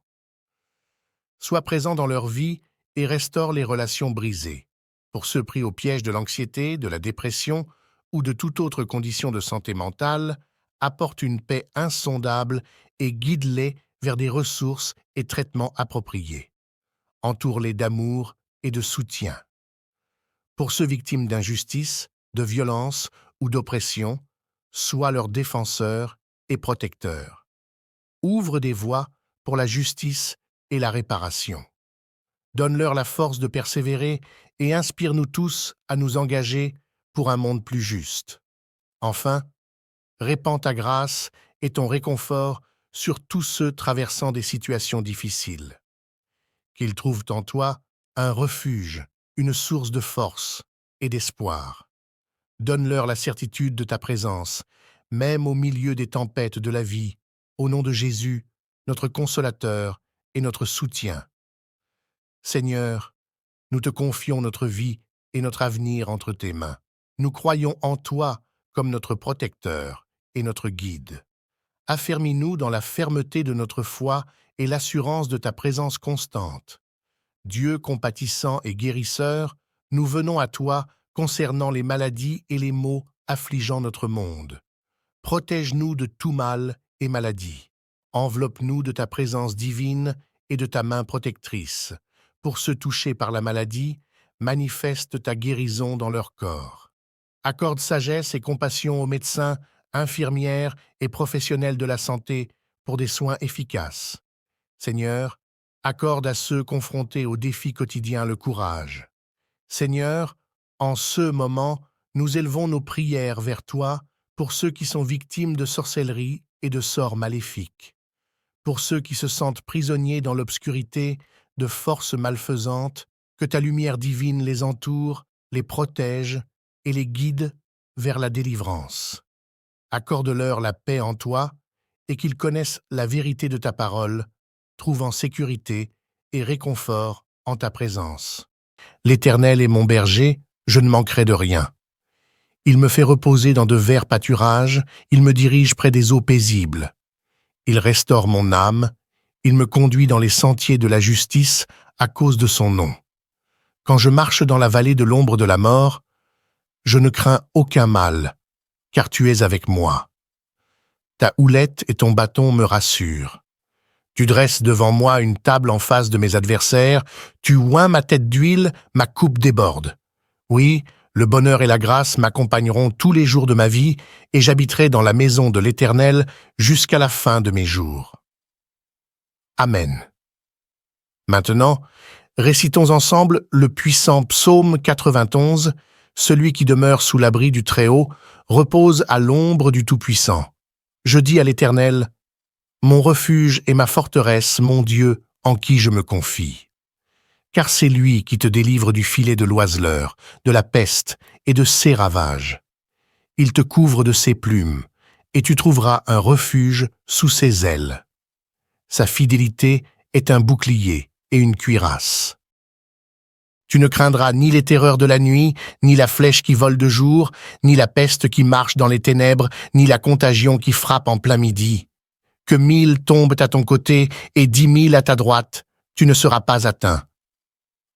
Sois présent dans leur vie et restaure les relations brisées. Pour ceux pris au piège de l'anxiété, de la dépression ou de toute autre condition de santé mentale, apporte une paix insondable et guide-les vers des ressources et traitements appropriés. Entoure-les d'amour et de soutien. Pour ceux victimes d'injustice, de violence ou d'oppression, sois leur défenseur et protecteur. Ouvre des voies pour la justice et la réparation. Donne-leur la force de persévérer et inspire-nous tous à nous engager pour un monde plus juste. Enfin, répands ta grâce et ton réconfort sur tous ceux traversant des situations difficiles. Qu'ils trouvent en toi un refuge, une source de force et d'espoir. Donne-leur la certitude de ta présence, même au milieu des tempêtes de la vie, au nom de Jésus, notre consolateur et notre soutien. Seigneur, nous te confions notre vie et notre avenir entre tes mains. Nous croyons en toi comme notre protecteur et notre guide. Affermis-nous dans la fermeté de notre foi et l'assurance de ta présence constante. Dieu compatissant et guérisseur, nous venons à toi concernant les maladies et les maux affligeant notre monde. Protège-nous de tout mal et maladie. Enveloppe-nous de ta présence divine et de ta main protectrice. Pour ceux touchés par la maladie, manifeste ta guérison dans leur corps. Accorde sagesse et compassion aux médecins, infirmières et professionnels de la santé pour des soins efficaces. Seigneur, Accorde à ceux confrontés aux défis quotidiens le courage. Seigneur, en ce moment, nous élevons nos prières vers toi pour ceux qui sont victimes de sorcellerie et de sorts maléfiques, pour ceux qui se sentent prisonniers dans l'obscurité de forces malfaisantes, que ta lumière divine les entoure, les protège et les guide vers la délivrance. Accorde-leur la paix en toi et qu'ils connaissent la vérité de ta parole, trouvant sécurité et réconfort en ta présence. L'Éternel est mon berger, je ne manquerai de rien. Il me fait reposer dans de verts pâturages, il me dirige près des eaux paisibles. Il restaure mon âme, il me conduit dans les sentiers de la justice à cause de son nom. Quand je marche dans la vallée de l'ombre de la mort, je ne crains aucun mal, car tu es avec moi. Ta houlette et ton bâton me rassurent. Tu dresses devant moi une table en face de mes adversaires, tu oins ma tête d'huile, ma coupe déborde. Oui, le bonheur et la grâce m'accompagneront tous les jours de ma vie, et j'habiterai dans la maison de l'Éternel jusqu'à la fin de mes jours. Amen. Maintenant, récitons ensemble le puissant psaume 91, celui qui demeure sous l'abri du Très-Haut, repose à l'ombre du Tout-Puissant. Je dis à l'Éternel, mon refuge et ma forteresse, mon Dieu, en qui je me confie. Car c'est lui qui te délivre du filet de l'oiseleur, de la peste et de ses ravages. Il te couvre de ses plumes, et tu trouveras un refuge sous ses ailes. Sa fidélité est un bouclier et une cuirasse. Tu ne craindras ni les terreurs de la nuit, ni la flèche qui vole de jour, ni la peste qui marche dans les ténèbres, ni la contagion qui frappe en plein midi. Que 1000 tombent à ton côté et 10 000 à ta droite, tu ne seras pas atteint.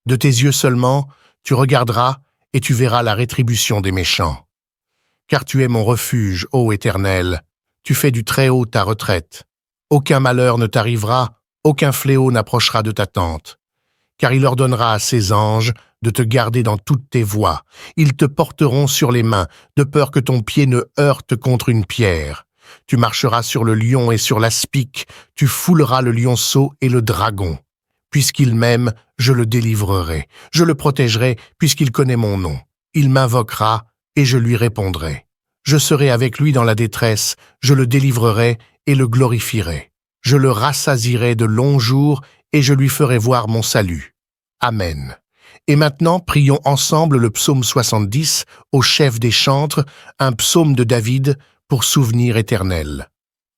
De tes yeux seulement, tu regarderas et tu verras la rétribution des méchants. Car tu es mon refuge, ô Éternel, tu fais du Très-Haut ta retraite. Aucun malheur ne t'arrivera, aucun fléau n'approchera de ta tente. Car il ordonnera à ses anges de te garder dans toutes tes voies. Ils te porteront sur les mains, de peur que ton pied ne heurte contre une pierre. Tu marcheras sur le lion et sur l'aspic, tu fouleras le lionceau et le dragon. Puisqu'il m'aime, je le délivrerai. Je le protégerai, puisqu'il connaît mon nom. Il m'invoquera, et je lui répondrai. Je serai avec lui dans la détresse, je le délivrerai et le glorifierai. Je le rassasierai de longs jours, et je lui ferai voir mon salut. Amen. Et maintenant, prions ensemble le psaume 70, au chef des chantres, un psaume de David, pour souvenir éternel.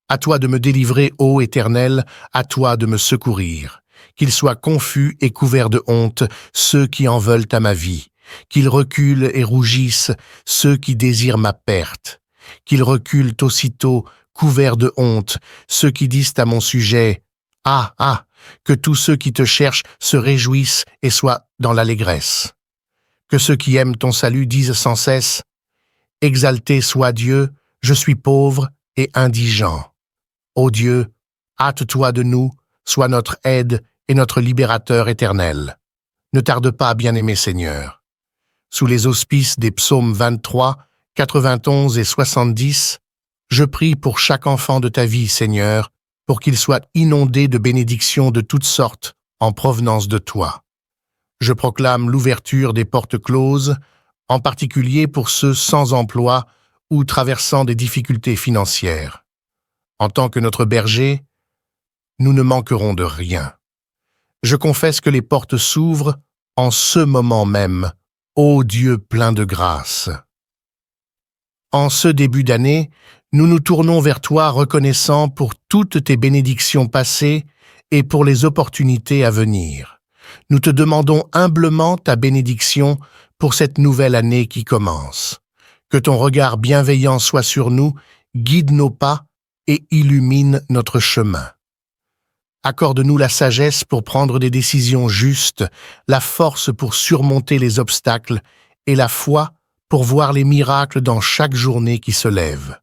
À toi de me délivrer, ô Éternel, à toi de me secourir. Qu'ils soient confus et couverts de honte, ceux qui en veulent à ma vie. Qu'ils reculent et rougissent, ceux qui désirent ma perte. Qu'ils reculent aussitôt, couverts de honte, ceux qui disent à mon sujet « Ah, ah !» Que tous ceux qui te cherchent se réjouissent et soient dans l'allégresse. Que ceux qui aiment ton salut disent sans cesse « Exalté soit Dieu, je suis pauvre et indigent. Ô Dieu, hâte-toi de nous, sois notre aide et notre libérateur éternel. Ne tarde pas, bien-aimé Seigneur. » Sous les auspices des psaumes 23, 91 et 70, je prie pour chaque enfant de ta vie, Seigneur, pour qu'il soit inondé de bénédictions de toutes sortes en provenance de toi. Je proclame l'ouverture des portes closes, en particulier pour ceux sans emploi ou traversant des difficultés financières. En tant que notre berger, nous ne manquerons de rien. Je confesse que les portes s'ouvrent en ce moment même, ô Dieu plein de grâce. En ce début d'année, nous nous tournons vers toi reconnaissants pour toutes tes bénédictions passées et pour les opportunités à venir. Nous te demandons humblement ta bénédiction pour cette nouvelle année qui commence. Que ton regard bienveillant soit sur nous, guide nos pas et illumine notre chemin. Accorde-nous la sagesse pour prendre des décisions justes, la force pour surmonter les obstacles et la foi pour voir les miracles dans chaque journée qui se lève.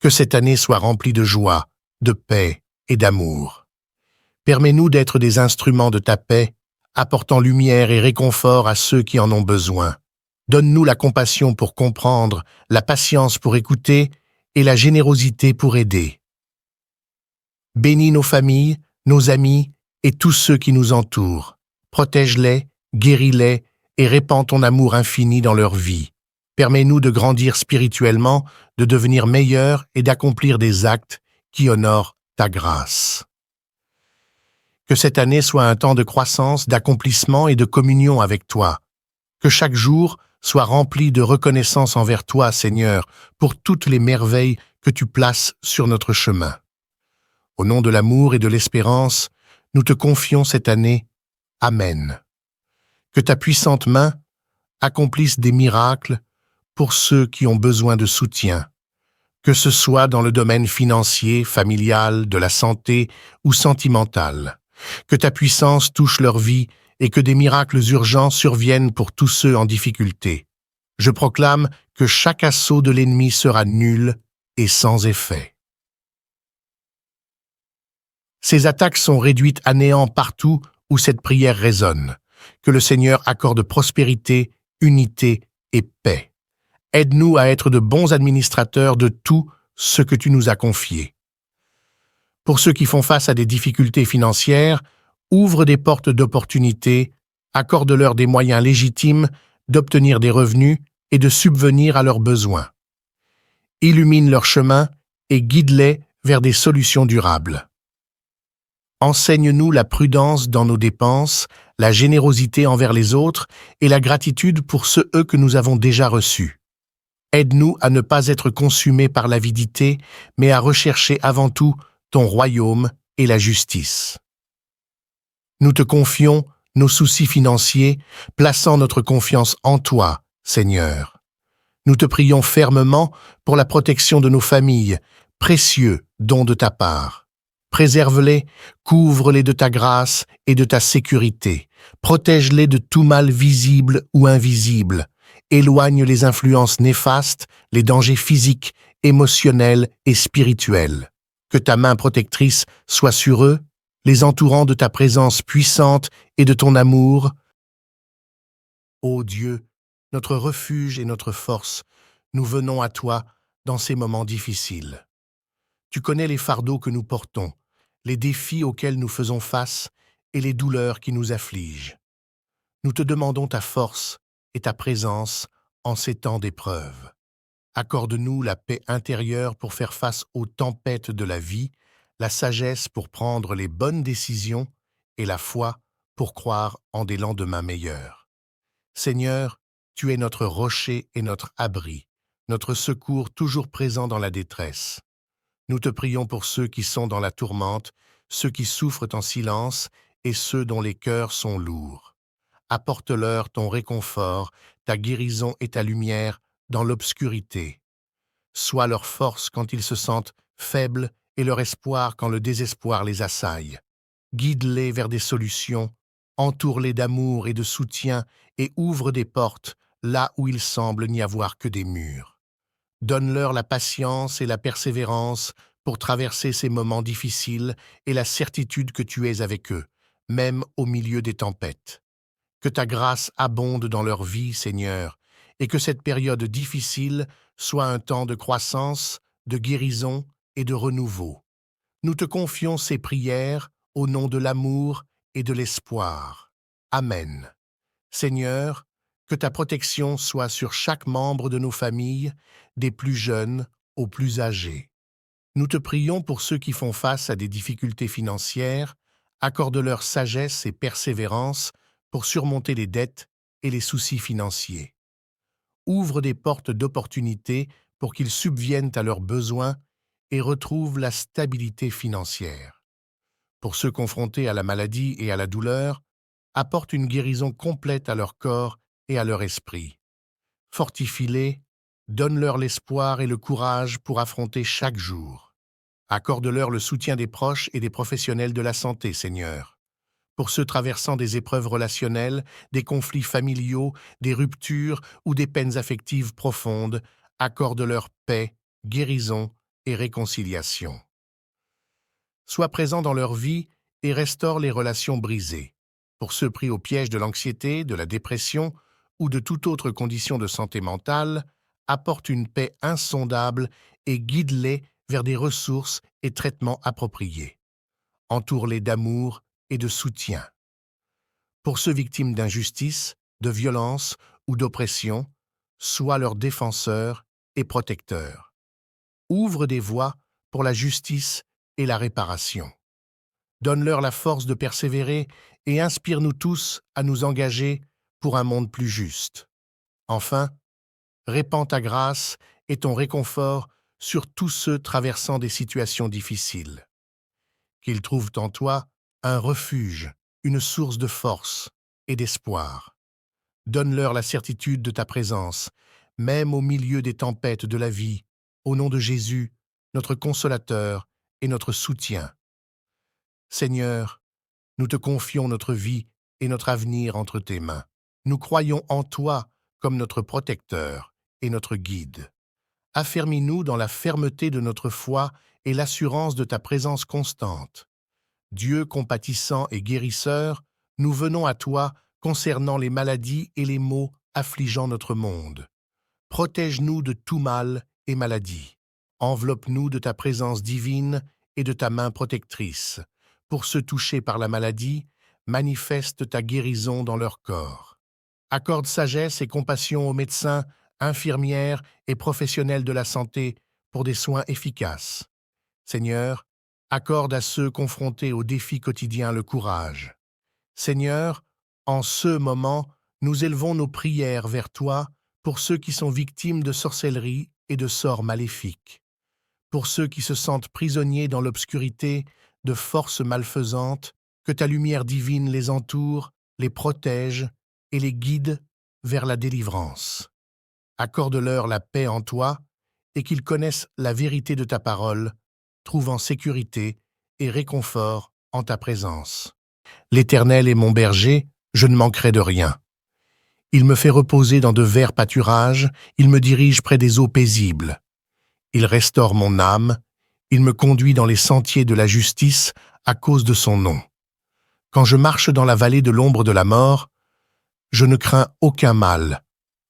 Que cette année soit remplie de joie, de paix et d'amour. Permets-nous d'être des instruments de ta paix, apportant lumière et réconfort à ceux qui en ont besoin. Donne-nous la compassion pour comprendre, la patience pour écouter et la générosité pour aider. Bénis nos familles, nos amis et tous ceux qui nous entourent. Protège-les, guéris-les et répands ton amour infini dans leur vie. Permets-nous de grandir spirituellement, de devenir meilleurs et d'accomplir des actes qui honorent ta grâce. Que cette année soit un temps de croissance, d'accomplissement et de communion avec toi. Que chaque jour soit rempli de reconnaissance envers toi, Seigneur, pour toutes les merveilles que tu places sur notre chemin. Au nom de l'amour et de l'espérance, nous te confions cette année. Amen. Que ta puissante main accomplisse des miracles pour ceux qui ont besoin de soutien, que ce soit dans le domaine financier, familial, de la santé ou sentimental. Que ta puissance touche leur vie et que des miracles urgents surviennent pour tous ceux en difficulté. Je proclame que chaque assaut de l'ennemi sera nul et sans effet. Ces attaques sont réduites à néant partout où cette prière résonne. Que le Seigneur accorde prospérité, unité et paix. Aide-nous à être de bons administrateurs de tout ce que tu nous as confié. Pour ceux qui font face à des difficultés financières, ouvre des portes d'opportunité, accorde-leur des moyens légitimes d'obtenir des revenus et de subvenir à leurs besoins. Illumine leur chemin et guide-les vers des solutions durables. Enseigne-nous la prudence dans nos dépenses, la générosité envers les autres et la gratitude pour ceux que nous avons déjà reçus. Aide-nous à ne pas être consumés par l'avidité, mais à rechercher avant tout ton royaume et la justice. Nous te confions nos soucis financiers, plaçant notre confiance en toi, Seigneur. Nous te prions fermement pour la protection de nos familles, précieux don de ta part. Préserve-les, couvre-les de ta grâce et de ta sécurité. Protège-les de tout mal visible ou invisible. Éloigne les influences néfastes, les dangers physiques, émotionnels et spirituels. Que ta main protectrice soit sur eux, les entourant de ta présence puissante et de ton amour. Ô Dieu, notre refuge et notre force, nous venons à toi dans ces moments difficiles. Tu connais les fardeaux que nous portons, les défis auxquels nous faisons face et les douleurs qui nous affligent. Nous te demandons ta force et ta présence en ces temps d'épreuve. Accorde-nous la paix intérieure pour faire face aux tempêtes de la vie, la sagesse pour prendre les bonnes décisions et la foi pour croire en des lendemains meilleurs. Seigneur, tu es notre rocher et notre abri, notre secours toujours présent dans la détresse. Nous te prions pour ceux qui sont dans la tourmente, ceux qui souffrent en silence et ceux dont les cœurs sont lourds. Apporte-leur ton réconfort, ta guérison et ta lumière dans l'obscurité. Sois leur force quand ils se sentent faibles et leur espoir quand le désespoir les assaille. Guide-les vers des solutions, entoure-les d'amour et de soutien et ouvre des portes là où il semble n'y avoir que des murs. Donne-leur la patience et la persévérance pour traverser ces moments difficiles et la certitude que tu es avec eux, même au milieu des tempêtes. Que ta grâce abonde dans leur vie, Seigneur, et que cette période difficile soit un temps de croissance, de guérison et de renouveau. Nous te confions ces prières au nom de l'amour et de l'espoir. Amen. Seigneur, que ta protection soit sur chaque membre de nos familles, des plus jeunes aux plus âgés. Nous te prions pour ceux qui font face à des difficultés financières, accorde-leur sagesse et persévérance pour surmonter les dettes et les soucis financiers. Ouvre des portes d'opportunité pour qu'ils subviennent à leurs besoins et retrouvent la stabilité financière. Pour ceux confrontés à la maladie et à la douleur, apporte une guérison complète à leur corps et à leur esprit. Fortifie-les, donne-leur l'espoir et le courage pour affronter chaque jour. Accorde-leur le soutien des proches et des professionnels de la santé, Seigneur. Pour ceux traversant des épreuves relationnelles, des conflits familiaux, des ruptures ou des peines affectives profondes, accorde-leur paix, guérison et réconciliation. Sois présent dans leur vie et restaure les relations brisées. Pour ceux pris au piège de l'anxiété, de la dépression ou de toute autre condition de santé mentale, apporte une paix insondable et guide-les vers des ressources et traitements appropriés. Entoure-les d'amour et de soutien. Pour ceux victimes d'injustice, de violence ou d'oppression, sois leur défenseur et protecteur. Ouvre des voies pour la justice et la réparation. Donne-leur la force de persévérer et inspire-nous tous à nous engager pour un monde plus juste. Enfin, répands ta grâce et ton réconfort sur tous ceux traversant des situations difficiles. Qu'ils trouvent en toi un refuge, une source de force et d'espoir. Donne-leur la certitude de ta présence, même au milieu des tempêtes de la vie, au nom de Jésus, notre consolateur et notre soutien. Seigneur, nous te confions notre vie et notre avenir entre tes mains. Nous croyons en toi comme notre protecteur et notre guide. Affermis-nous dans la fermeté de notre foi et l'assurance de ta présence constante. Dieu compatissant et guérisseur, nous venons à toi concernant les maladies et les maux affligeant notre monde. Protège-nous de tout mal et maladie. Enveloppe-nous de ta présence divine et de ta main protectrice. Pour ceux touchés par la maladie, manifeste ta guérison dans leur corps. Accorde sagesse et compassion aux médecins, infirmières et professionnels de la santé pour des soins efficaces. Seigneur, accorde à ceux confrontés aux défis quotidiens le courage. Seigneur, en ce moment, nous élevons nos prières vers toi pour ceux qui sont victimes de sorcellerie et de sorts maléfiques. Pour ceux qui se sentent prisonniers dans l'obscurité de forces malfaisantes, que ta lumière divine les entoure, les protège et les guide vers la délivrance. Accorde-leur la paix en toi et qu'ils connaissent la vérité de ta parole, trouvant sécurité et réconfort en ta présence. L'Éternel est mon berger, je ne manquerai de rien. Il me fait reposer dans de verts pâturages, il me dirige près des eaux paisibles. Il restaure mon âme, il me conduit dans les sentiers de la justice à cause de son nom. Quand je marche dans la vallée de l'ombre de la mort, je ne crains aucun mal,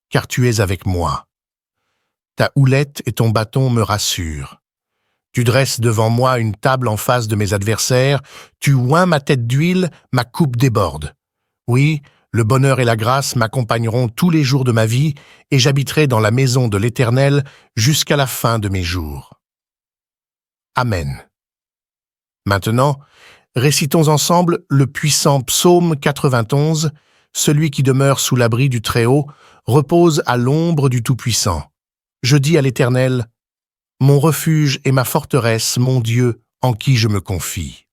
car tu es avec moi. Ta houlette et ton bâton me rassurent. Tu dresses devant moi une table en face de mes adversaires, tu oins ma tête d'huile, ma coupe déborde. Oui, le bonheur et la grâce m'accompagneront tous les jours de ma vie, et j'habiterai dans la maison de l'Éternel jusqu'à la fin de mes jours. Amen. Maintenant, récitons ensemble le puissant psaume 91, celui qui demeure sous l'abri du Très-Haut, repose à l'ombre du Tout-Puissant. Je dis à l'Éternel, mon refuge et ma forteresse, mon Dieu, en qui je me confie.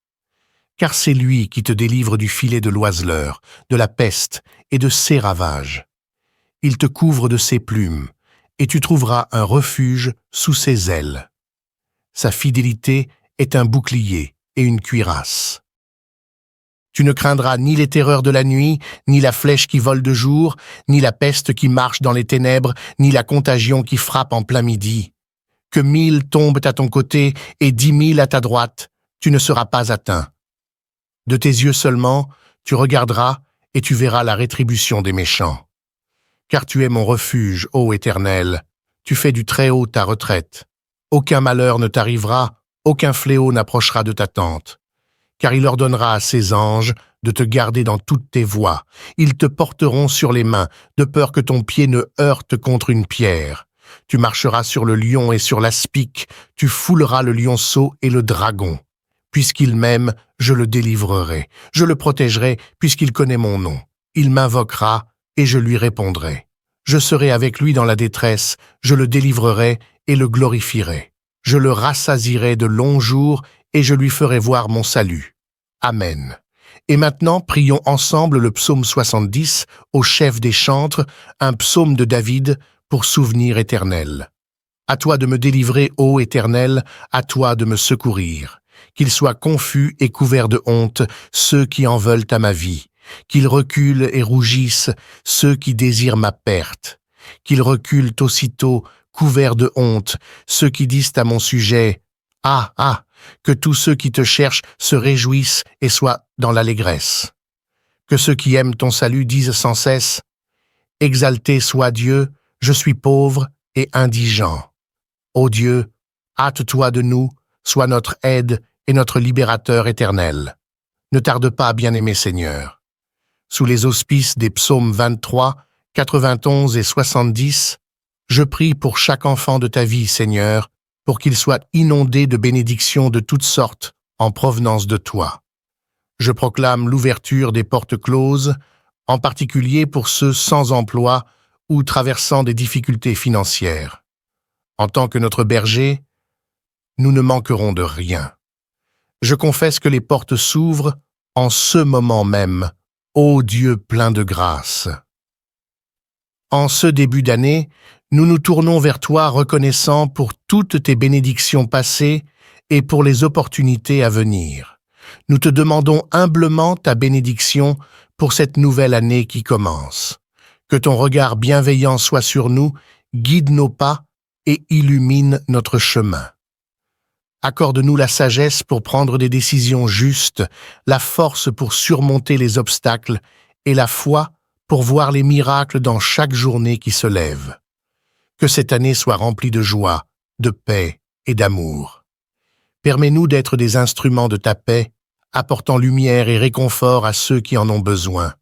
Car c'est lui qui te délivre du filet de l'oiseleur, de la peste et de ses ravages. Il te couvre de ses plumes, et tu trouveras un refuge sous ses ailes. Sa fidélité est un bouclier et une cuirasse. Tu ne craindras ni les terreurs de la nuit, ni la flèche qui vole de jour, ni la peste qui marche dans les ténèbres, ni la contagion qui frappe en plein midi. Que 1000 tombent à ton côté et 10 000 à ta droite, tu ne seras pas atteint. De tes yeux seulement, tu regarderas et tu verras la rétribution des méchants. Car tu es mon refuge, ô Éternel, tu fais du Très-Haut ta retraite. Aucun malheur ne t'arrivera, aucun fléau n'approchera de ta tente. Car il ordonnera à ses anges de te garder dans toutes tes voies. Ils te porteront sur les mains, de peur que ton pied ne heurte contre une pierre. Tu marcheras sur le lion et sur l'aspic, tu fouleras le lionceau et le dragon. Puisqu'il m'aime, je le délivrerai. Je le protégerai, puisqu'il connaît mon nom. Il m'invoquera, et je lui répondrai. Je serai avec lui dans la détresse, je le délivrerai et le glorifierai. Je le rassasierai de longs jours, et je lui ferai voir mon salut. Amen. Et maintenant, prions ensemble le psaume 70 au chef des chantres, un psaume de David pour souvenir éternel. À toi de me délivrer, ô Éternel, à toi de me secourir. Qu'ils soient confus et couverts de honte, ceux qui en veulent à ma vie. Qu'ils reculent et rougissent, ceux qui désirent ma perte. Qu'ils reculent aussitôt, couverts de honte, ceux qui disent à mon sujet « Ah, ah !» Que tous ceux qui te cherchent se réjouissent et soient dans l'allégresse. Que ceux qui aiment ton salut disent sans cesse « Exalté soit Dieu, je suis pauvre et indigent. Ô Dieu, hâte-toi de nous, sois notre aide et notre libérateur éternel. Ne tarde pas, bien-aimé Seigneur. Sous les auspices des psaumes 23, 91 et 70, je prie pour chaque enfant de ta vie, Seigneur, pour qu'il soit inondé de bénédictions de toutes sortes en provenance de toi. Je proclame l'ouverture des portes closes, en particulier pour ceux sans emploi ou traversant des difficultés financières. En tant que notre berger, nous ne manquerons de rien. Je confesse que les portes s'ouvrent en ce moment même, ô Dieu plein de grâce. En ce début d'année, nous nous tournons vers toi reconnaissants pour toutes tes bénédictions passées et pour les opportunités à venir. Nous te demandons humblement ta bénédiction pour cette nouvelle année qui commence. Que ton regard bienveillant soit sur nous, guide nos pas et illumine notre chemin. Accorde-nous la sagesse pour prendre des décisions justes, la force pour surmonter les obstacles et la foi pour voir les miracles dans chaque journée qui se lève. Que cette année soit remplie de joie, de paix et d'amour. Permets-nous d'être des instruments de ta paix, apportant lumière et réconfort à ceux qui en ont besoin.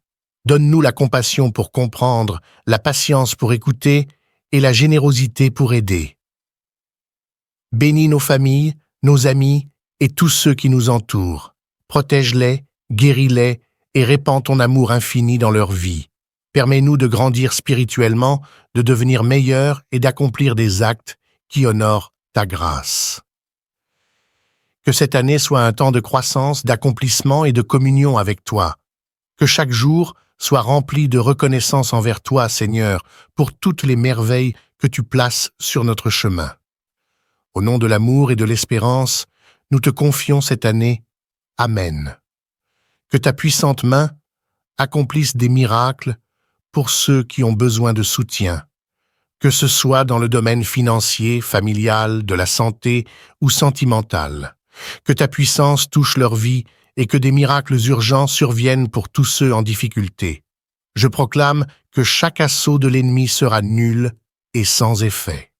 Donne-nous la compassion pour comprendre, la patience pour écouter et la générosité pour aider. Bénis nos familles, nos amis et tous ceux qui nous entourent. Protège-les, guéris-les et répands ton amour infini dans leur vie. Permets-nous de grandir spirituellement, de devenir meilleurs et d'accomplir des actes qui honorent ta grâce. Que cette année soit un temps de croissance, d'accomplissement et de communion avec toi. Que chaque jour soit rempli de reconnaissance envers toi, Seigneur, pour toutes les merveilles que tu places sur notre chemin. Au nom de l'amour et de l'espérance, nous te confions cette année. Amen. Que ta puissante main accomplisse des miracles pour ceux qui ont besoin de soutien, que ce soit dans le domaine financier, familial, de la santé ou sentimental. Que ta puissance touche leur vie et que des miracles urgents surviennent pour tous ceux en difficulté. Je proclame que chaque assaut de l'ennemi sera nul et sans effet.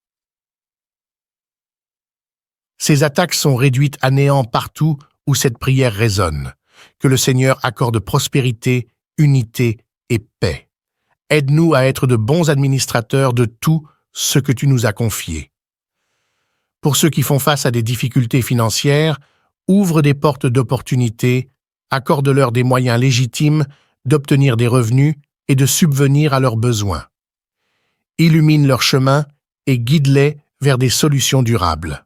Ces attaques sont réduites à néant partout où cette prière résonne. Que le Seigneur accorde prospérité, unité et paix. Aide-nous à être de bons administrateurs de tout ce que tu nous as confié. Pour ceux qui font face à des difficultés financières, ouvre des portes d'opportunités, accorde-leur des moyens légitimes d'obtenir des revenus et de subvenir à leurs besoins. Illumine leur chemin et guide-les vers des solutions durables.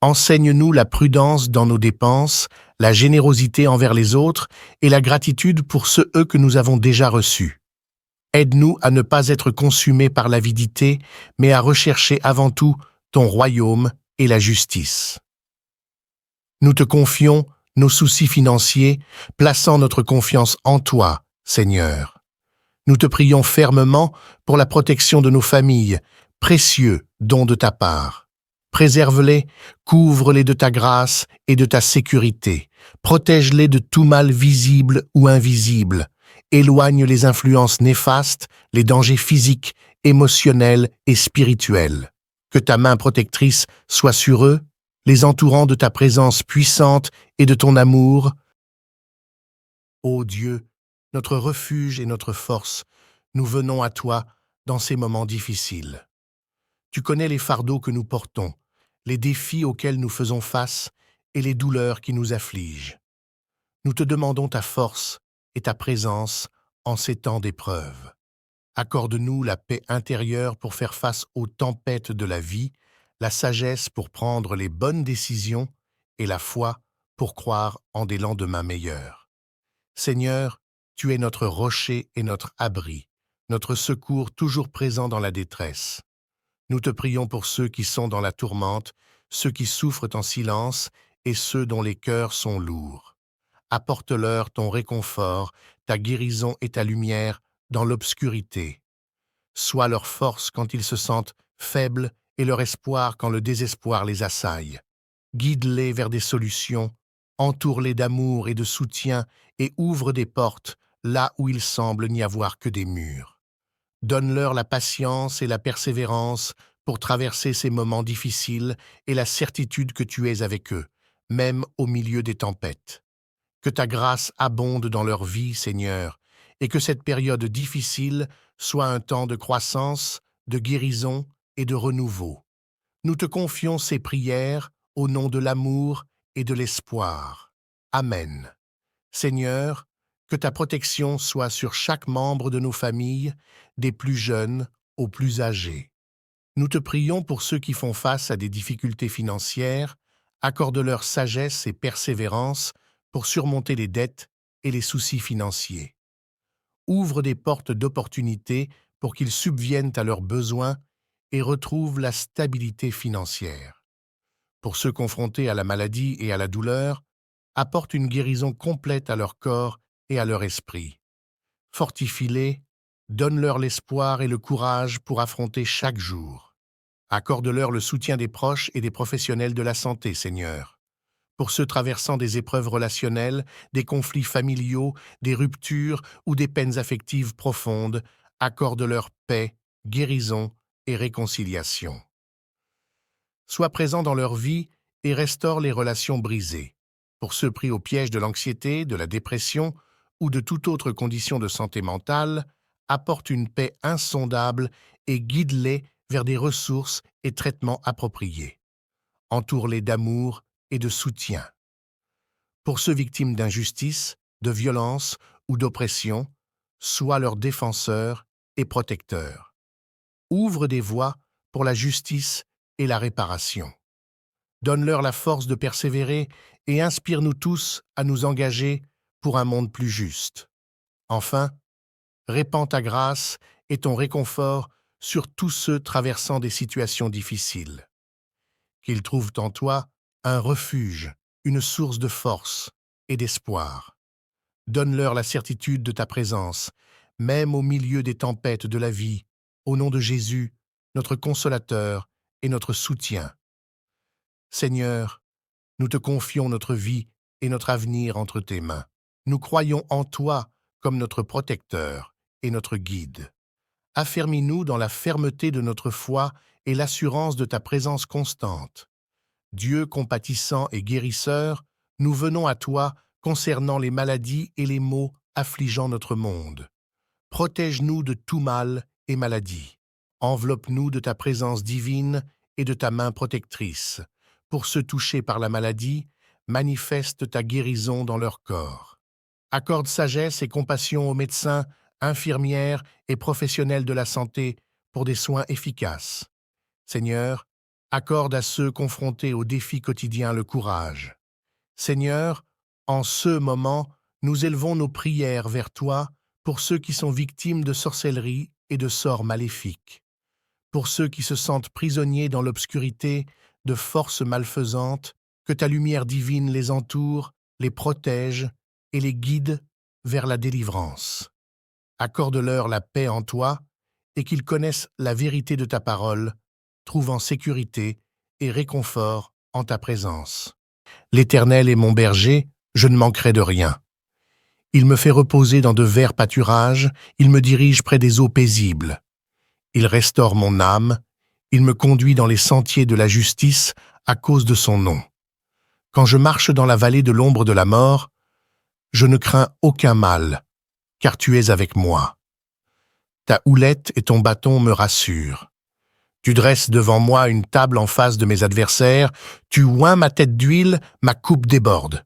Enseigne-nous la prudence dans nos dépenses, la générosité envers les autres et la gratitude pour ceux que nous avons déjà reçus. Aide-nous à ne pas être consumés par l'avidité, mais à rechercher avant tout ton royaume et la justice. Nous te confions nos soucis financiers, plaçant notre confiance en toi, Seigneur. Nous te prions fermement pour la protection de nos familles, précieux don de ta part. Préserve-les, couvre-les de ta grâce et de ta sécurité. Protège-les de tout mal visible ou invisible. Éloigne les influences néfastes, les dangers physiques, émotionnels et spirituels. Que ta main protectrice soit sur eux, les entourant de ta présence puissante et de ton amour. Ô Dieu, notre refuge et notre force, nous venons à toi dans ces moments difficiles. Tu connais les fardeaux que nous portons, les défis auxquels nous faisons face et les douleurs qui nous affligent. Nous te demandons ta force et ta présence en ces temps d'épreuve. Accorde-nous la paix intérieure pour faire face aux tempêtes de la vie, la sagesse pour prendre les bonnes décisions et la foi pour croire en des lendemains meilleurs. Seigneur, tu es notre rocher et notre abri, notre secours toujours présent dans la détresse. Nous te prions pour ceux qui sont dans la tourmente, ceux qui souffrent en silence et ceux dont les cœurs sont lourds. Apporte-leur ton réconfort, ta guérison et ta lumière dans l'obscurité. Sois leur force quand ils se sentent faibles et leur espoir quand le désespoir les assaille. Guide-les vers des solutions, entoure-les d'amour et de soutien et ouvre des portes là où il semble n'y avoir que des murs. Donne-leur la patience et la persévérance pour traverser ces moments difficiles et la certitude que tu es avec eux, même au milieu des tempêtes. Que ta grâce abonde dans leur vie, Seigneur, et que cette période difficile soit un temps de croissance, de guérison et de renouveau. Nous te confions ces prières au nom de l'amour et de l'espoir. Amen. Seigneur, que ta protection soit sur chaque membre de nos familles, des plus jeunes aux plus âgés. Nous te prions pour ceux qui font face à des difficultés financières, accorde-leur sagesse et persévérance pour surmonter les dettes et les soucis financiers. Ouvre des portes d'opportunités pour qu'ils subviennent à leurs besoins et retrouvent la stabilité financière. Pour ceux confrontés à la maladie et à la douleur, apporte une guérison complète à leur corps et à leur esprit. Fortifie-les, donne-leur l'espoir et le courage pour affronter chaque jour. Accorde-leur le soutien des proches et des professionnels de la santé, Seigneur. Pour ceux traversant des épreuves relationnelles, des conflits familiaux, des ruptures ou des peines affectives profondes, accorde-leur paix, guérison et réconciliation. Sois présent dans leur vie et restaure les relations brisées. Pour ceux pris au piège de l'anxiété, de la dépression ou de toute autre condition de santé mentale, apporte une paix insondable et guide-les vers des ressources et traitements appropriés. Entoure-les d'amour et de soutien. Pour ceux victimes d'injustice, de violence ou d'oppression, sois leur défenseur et protecteur. Ouvre des voies pour la justice et la réparation. Donne-leur la force de persévérer et inspire-nous tous à nous engager pour un monde plus juste. Enfin, répands ta grâce et ton réconfort sur tous ceux traversant des situations difficiles. Qu'ils trouvent en toi un refuge, une source de force et d'espoir. Donne-leur la certitude de ta présence, même au milieu des tempêtes de la vie, au nom de Jésus, notre consolateur et notre soutien. Seigneur, nous te confions notre vie et notre avenir entre tes mains. Nous croyons en toi comme notre protecteur et notre guide. Affermis-nous dans la fermeté de notre foi et l'assurance de ta présence constante. Dieu compatissant et guérisseur, nous venons à toi concernant les maladies et les maux affligeant notre monde. Protège-nous de tout mal et maladie. Enveloppe-nous de ta présence divine et de ta main protectrice. Pour ceux touchés par la maladie, manifeste ta guérison dans leur corps. Accorde sagesse et compassion aux médecins, infirmières et professionnels de la santé pour des soins efficaces. Seigneur, accorde à ceux confrontés aux défis quotidiens le courage. Seigneur, en ce moment, nous élevons nos prières vers toi pour ceux qui sont victimes de sorcellerie et de sorts maléfiques. Pour ceux qui se sentent prisonniers dans l'obscurité de forces malfaisantes, que ta lumière divine les entoure, les protège et les guide vers la délivrance. Accorde-leur la paix en toi et qu'ils connaissent la vérité de ta parole, trouvant sécurité et réconfort en ta présence. L'Éternel est mon berger, je ne manquerai de rien. Il me fait reposer dans de verts pâturages, il me dirige près des eaux paisibles. Il restaure mon âme, il me conduit dans les sentiers de la justice à cause de son nom. Quand je marche dans la vallée de l'ombre de la mort, je ne crains aucun mal, car tu es avec moi. Ta houlette et ton bâton me rassurent. Tu dresses devant moi une table en face de mes adversaires, tu oins ma tête d'huile, ma coupe déborde.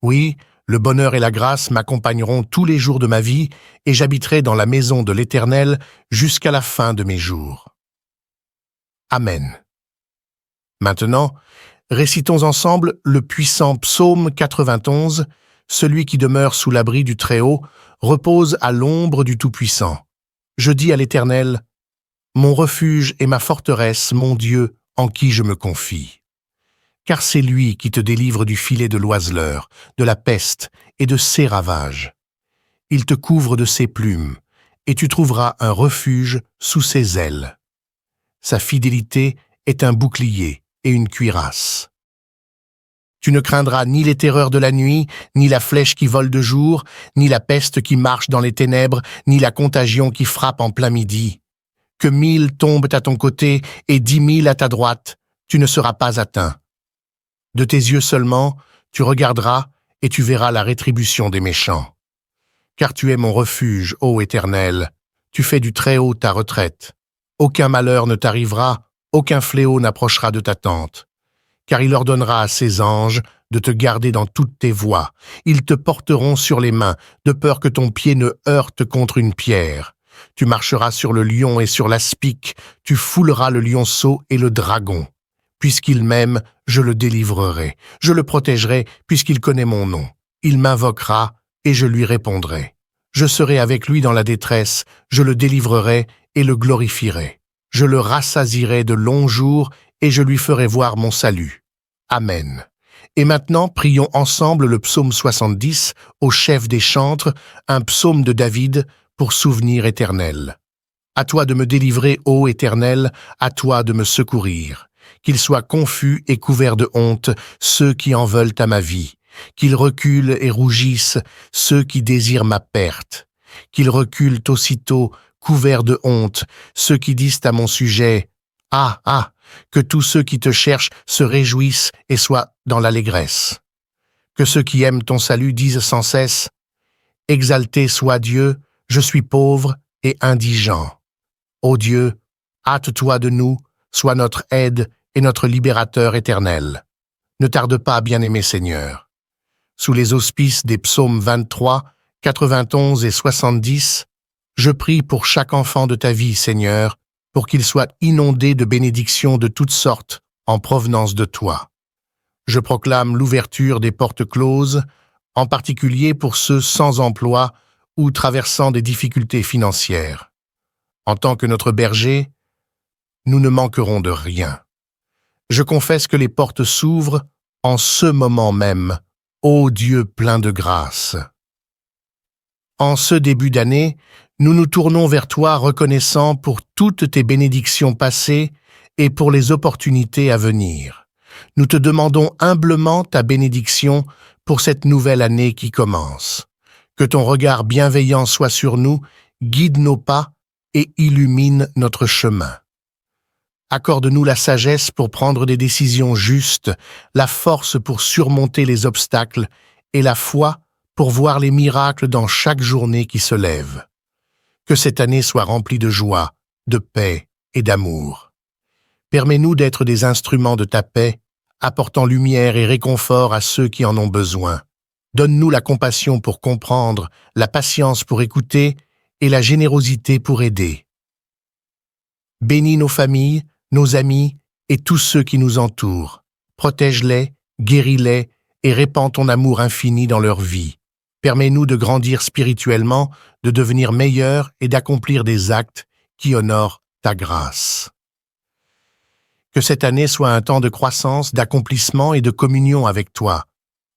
Oui, le bonheur et la grâce m'accompagneront tous les jours de ma vie, et j'habiterai dans la maison de l'Éternel jusqu'à la fin de mes jours. Amen. Maintenant, récitons ensemble le puissant psaume 91, celui qui demeure sous l'abri du Très-Haut, repose à l'ombre du Tout-Puissant. Je dis à l'Éternel, mon refuge et ma forteresse, mon Dieu, en qui je me confie. Car c'est lui qui te délivre du filet de l'oiseleur, de la peste et de ses ravages. Il te couvre de ses plumes, et tu trouveras un refuge sous ses ailes. Sa fidélité est un bouclier et une cuirasse. Tu ne craindras ni les terreurs de la nuit, ni la flèche qui vole de jour, ni la peste qui marche dans les ténèbres, ni la contagion qui frappe en plein midi. Que 1000 tombent à ton côté et 10 000 à ta droite, tu ne seras pas atteint. De tes yeux seulement, tu regarderas et tu verras la rétribution des méchants. Car tu es mon refuge, ô Éternel, tu fais du Très-Haut ta retraite. Aucun malheur ne t'arrivera, aucun fléau n'approchera de ta tente. Car il ordonnera à ses anges de te garder dans toutes tes voies. Ils te porteront sur les mains, de peur que ton pied ne heurte contre une pierre. Tu marcheras sur le lion et sur l'aspic, tu fouleras le lionceau et le dragon. Puisqu'il m'aime, je le délivrerai. Je le protégerai, puisqu'il connaît mon nom. Il m'invoquera, et je lui répondrai. Je serai avec lui dans la détresse, je le délivrerai et le glorifierai. Je le rassasierai de longs jours, et je lui ferai voir mon salut. Amen. Et maintenant, prions ensemble le psaume 70 au chef des chantres, un psaume de David pour souvenir éternel. À toi de me délivrer, ô Éternel, à toi de me secourir. Qu'ils soient confus et couverts de honte, ceux qui en veulent à ma vie. Qu'ils reculent et rougissent, ceux qui désirent ma perte. Qu'ils reculent aussitôt, couverts de honte, ceux qui disent à mon sujet « Ah, ah !» Que tous ceux qui te cherchent se réjouissent et soient dans l'allégresse. Que ceux qui aiment ton salut disent sans cesse « Exalté soit Dieu, je suis pauvre et indigent. Ô Dieu, hâte-toi de nous, sois notre aide et notre libérateur éternel. Ne tarde pas, bien-aimé Seigneur. » Sous les auspices des psaumes 23, 91 et 70, je prie pour chaque enfant de ta vie, Seigneur, pour qu'il soit inondé de bénédictions de toutes sortes en provenance de toi. Je proclame l'ouverture des portes closes, en particulier pour ceux sans emploi ou traversant des difficultés financières. En tant que notre berger, nous ne manquerons de rien. Je confesse que les portes s'ouvrent en ce moment même, ô Dieu plein de grâce. En ce début d'année, nous nous tournons vers toi reconnaissants pour toutes tes bénédictions passées et pour les opportunités à venir. Nous te demandons humblement ta bénédiction pour cette nouvelle année qui commence. Que ton regard bienveillant soit sur nous, guide nos pas et illumine notre chemin. Accorde-nous la sagesse pour prendre des décisions justes, la force pour surmonter les obstacles et la foi pour voir les miracles dans chaque journée qui se lève. Que cette année soit remplie de joie, de paix et d'amour. Permets-nous d'être des instruments de ta paix, apportant lumière et réconfort à ceux qui en ont besoin. Donne-nous la compassion pour comprendre, la patience pour écouter et la générosité pour aider. Bénis nos familles, nos amis et tous ceux qui nous entourent. Protège-les, guéris-les et répands ton amour infini dans leur vie. Permets-nous de grandir spirituellement, de devenir meilleurs et d'accomplir des actes qui honorent ta grâce. Que cette année soit un temps de croissance, d'accomplissement et de communion avec toi.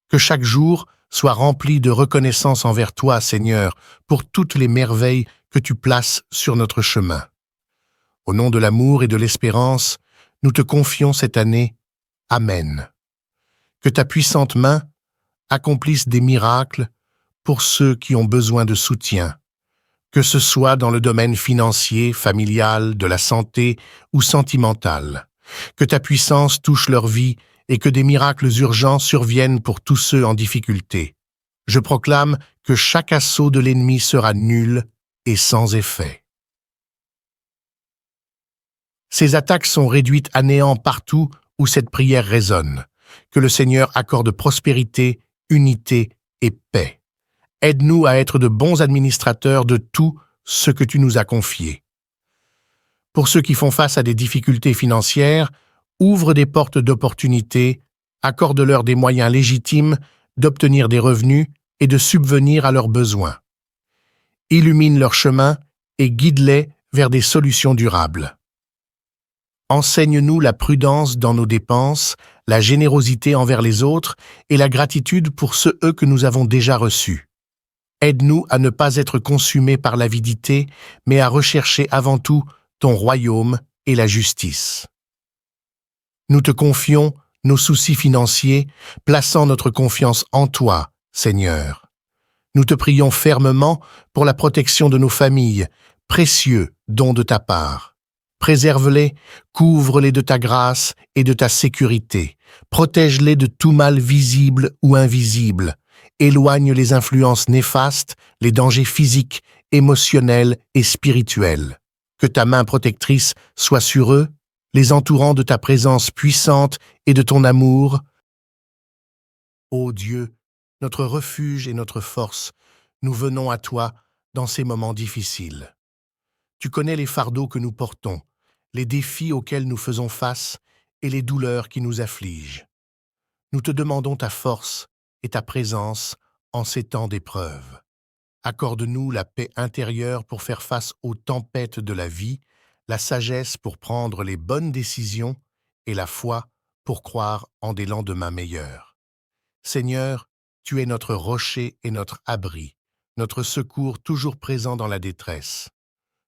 Que chaque jour soit rempli de reconnaissance envers toi, Seigneur, pour toutes les merveilles que tu places sur notre chemin. Au nom de l'amour et de l'espérance, nous te confions cette année. Amen. Que ta puissante main accomplisse des miracles pour ceux qui ont besoin de soutien, que ce soit dans le domaine financier, familial, de la santé ou sentimental. Que ta puissance touche leur vie et que des miracles urgents surviennent pour tous ceux en difficulté. Je proclame que chaque assaut de l'ennemi sera nul et sans effet. Ces attaques sont réduites à néant partout où cette prière résonne. Que le Seigneur accorde prospérité, unité et paix. Aide-nous à être de bons administrateurs de tout ce que tu nous as confié. Pour ceux qui font face à des difficultés financières, ouvre des portes d'opportunités, accorde-leur des moyens légitimes d'obtenir des revenus et de subvenir à leurs besoins. Illumine leur chemin et guide-les vers des solutions durables. Enseigne-nous la prudence dans nos dépenses, la générosité envers les autres et la gratitude pour ceux que nous avons déjà reçus. Aide-nous à ne pas être consumés par l'avidité, mais à rechercher avant tout ton royaume et la justice. Nous te confions nos soucis financiers, plaçant notre confiance en toi, Seigneur. Nous te prions fermement pour la protection de nos familles, précieux don de ta part. Préserve-les, couvre-les de ta grâce et de ta sécurité. Protège-les de tout mal visible ou invisible éloigne les influences néfastes, les dangers physiques, émotionnels et spirituels. Que ta main protectrice soit sur eux, les entourant de ta présence puissante et de ton amour. Ô Dieu, notre refuge et notre force, nous venons à toi dans ces moments difficiles. Tu connais les fardeaux que nous portons, les défis auxquels nous faisons face et les douleurs qui nous affligent. Nous te demandons ta force et ta présence en ces temps d'épreuve. Accorde-nous la paix intérieure pour faire face aux tempêtes de la vie, la sagesse pour prendre les bonnes décisions et la foi pour croire en des lendemains meilleurs. Seigneur, tu es notre rocher et notre abri, notre secours toujours présent dans la détresse.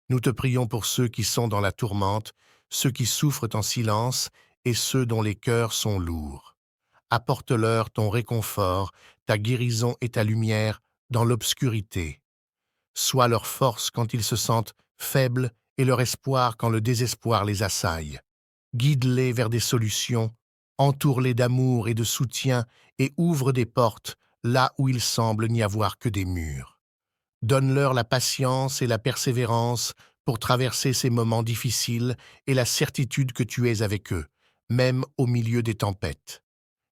Nous te prions pour ceux qui sont dans la tourmente, ceux qui souffrent en silence et ceux dont les cœurs sont lourds. Apporte-leur ton réconfort, ta guérison et ta lumière dans l'obscurité. Sois leur force quand ils se sentent faibles et leur espoir quand le désespoir les assaille. Guide-les vers des solutions, entoure-les d'amour et de soutien et ouvre des portes là où il semble n'y avoir que des murs. Donne-leur la patience et la persévérance pour traverser ces moments difficiles et la certitude que tu es avec eux, même au milieu des tempêtes.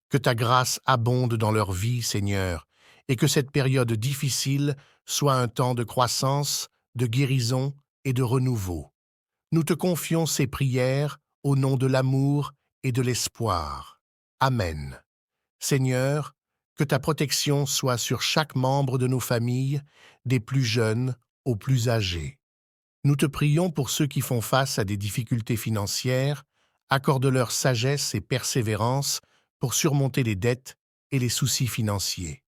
Que ta grâce abonde dans leur vie, Seigneur, et que cette période difficile soit un temps de croissance, de guérison et de renouveau. Nous te confions ces prières au nom de l'amour et de l'espoir. Amen. Seigneur, que ta protection soit sur chaque membre de nos familles, des plus jeunes aux plus âgés. Nous te prions pour ceux qui font face à des difficultés financières, accorde-leur sagesse et persévérance pour surmonter les dettes et les soucis financiers.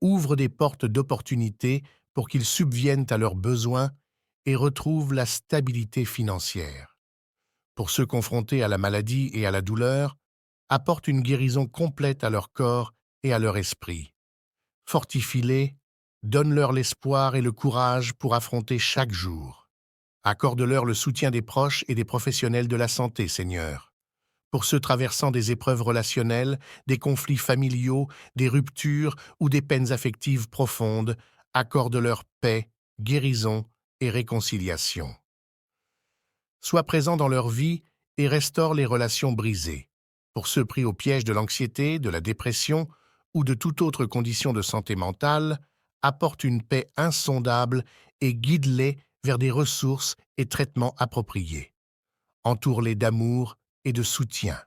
Ouvre des portes d'opportunités pour qu'ils subviennent à leurs besoins et retrouvent la stabilité financière. Pour ceux confrontés à la maladie et à la douleur, apporte une guérison complète à leur corps et à leur esprit. Fortifie-les, donne-leur l'espoir et le courage pour affronter chaque jour. Accorde-leur le soutien des proches et des professionnels de la santé, Seigneur. Pour ceux traversant des épreuves relationnelles, des conflits familiaux, des ruptures ou des peines affectives profondes, accorde-leur paix, guérison et réconciliation. Sois présent dans leur vie et restaure les relations brisées. Pour ceux pris au piège de l'anxiété, de la dépression ou de toute autre condition de santé mentale, apporte une paix insondable et guide-les vers des ressources et traitements appropriés. Entoure-les d'amour et de soutien.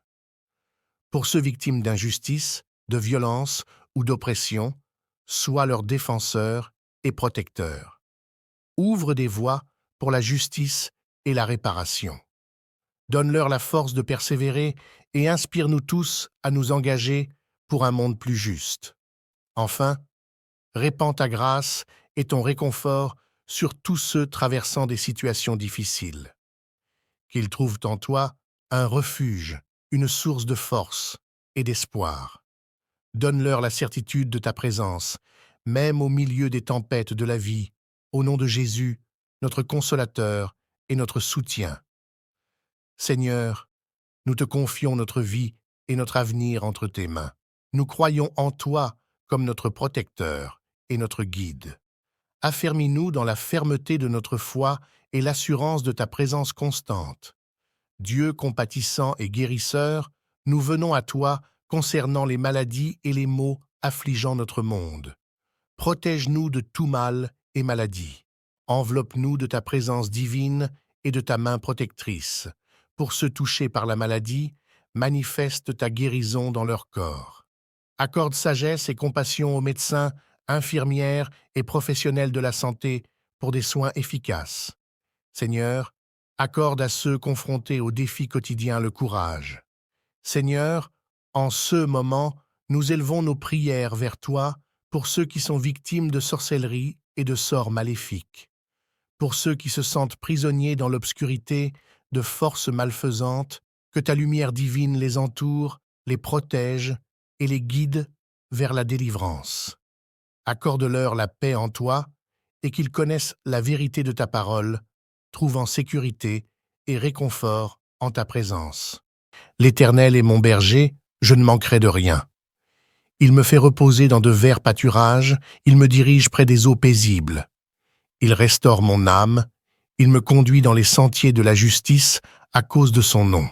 Pour ceux victimes d'injustice, de violence ou d'oppression, sois leur défenseur et protecteur. Ouvre des voies pour la justice et la réparation. Donne-leur la force de persévérer et inspire-nous tous à nous engager pour un monde plus juste. Enfin, répands ta grâce et ton réconfort sur tous ceux traversant des situations difficiles. Qu'ils trouvent en toi un refuge, une source de force et d'espoir. Donne-leur la certitude de ta présence, même au milieu des tempêtes de la vie, au nom de Jésus, notre consolateur et notre soutien. Seigneur, nous te confions notre vie et notre avenir entre tes mains. Nous croyons en toi comme notre protecteur et notre guide. Affermis-nous dans la fermeté de notre foi et l'assurance de ta présence constante. Dieu compatissant et guérisseur, nous venons à toi concernant les maladies et les maux affligeant notre monde. Protège-nous de tout mal et maladie. Enveloppe-nous de ta présence divine et de ta main protectrice. Pour ceux touchés par la maladie, manifeste ta guérison dans leur corps. Accorde sagesse et compassion aux médecins, infirmières et professionnels de la santé pour des soins efficaces. Seigneur, accorde à ceux confrontés aux défis quotidiens le courage. Seigneur, en ce moment, nous élevons nos prières vers toi pour ceux qui sont victimes de sorcellerie et de sorts maléfiques. Pour ceux qui se sentent prisonniers dans l'obscurité de forces malfaisantes, que ta lumière divine les entoure, les protège et les guide vers la délivrance. Accorde-leur la paix en toi et qu'ils connaissent la vérité de ta parole, trouvant sécurité et réconfort en ta présence. L'Éternel est mon berger, je ne manquerai de rien. Il me fait reposer dans de verts pâturages, il me dirige près des eaux paisibles. Il restaure mon âme, il me conduit dans les sentiers de la justice à cause de son nom.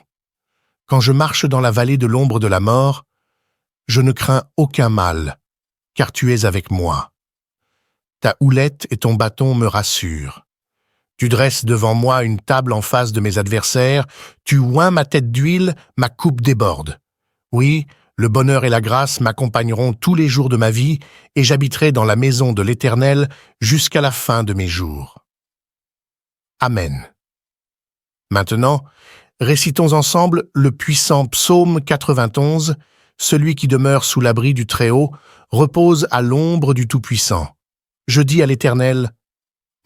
Quand je marche dans la vallée de l'ombre de la mort, je ne crains aucun mal, car tu es avec moi. Ta houlette et ton bâton me rassurent. Tu dresses devant moi une table en face de mes adversaires, tu oins ma tête d'huile, ma coupe déborde. Oui, le bonheur et la grâce m'accompagneront tous les jours de ma vie, et j'habiterai dans la maison de l'Éternel jusqu'à la fin de mes jours. Amen. Maintenant, récitons ensemble le puissant psaume 91, celui qui demeure sous l'abri du Très-Haut, repose à l'ombre du Tout-Puissant. Je dis à l'Éternel,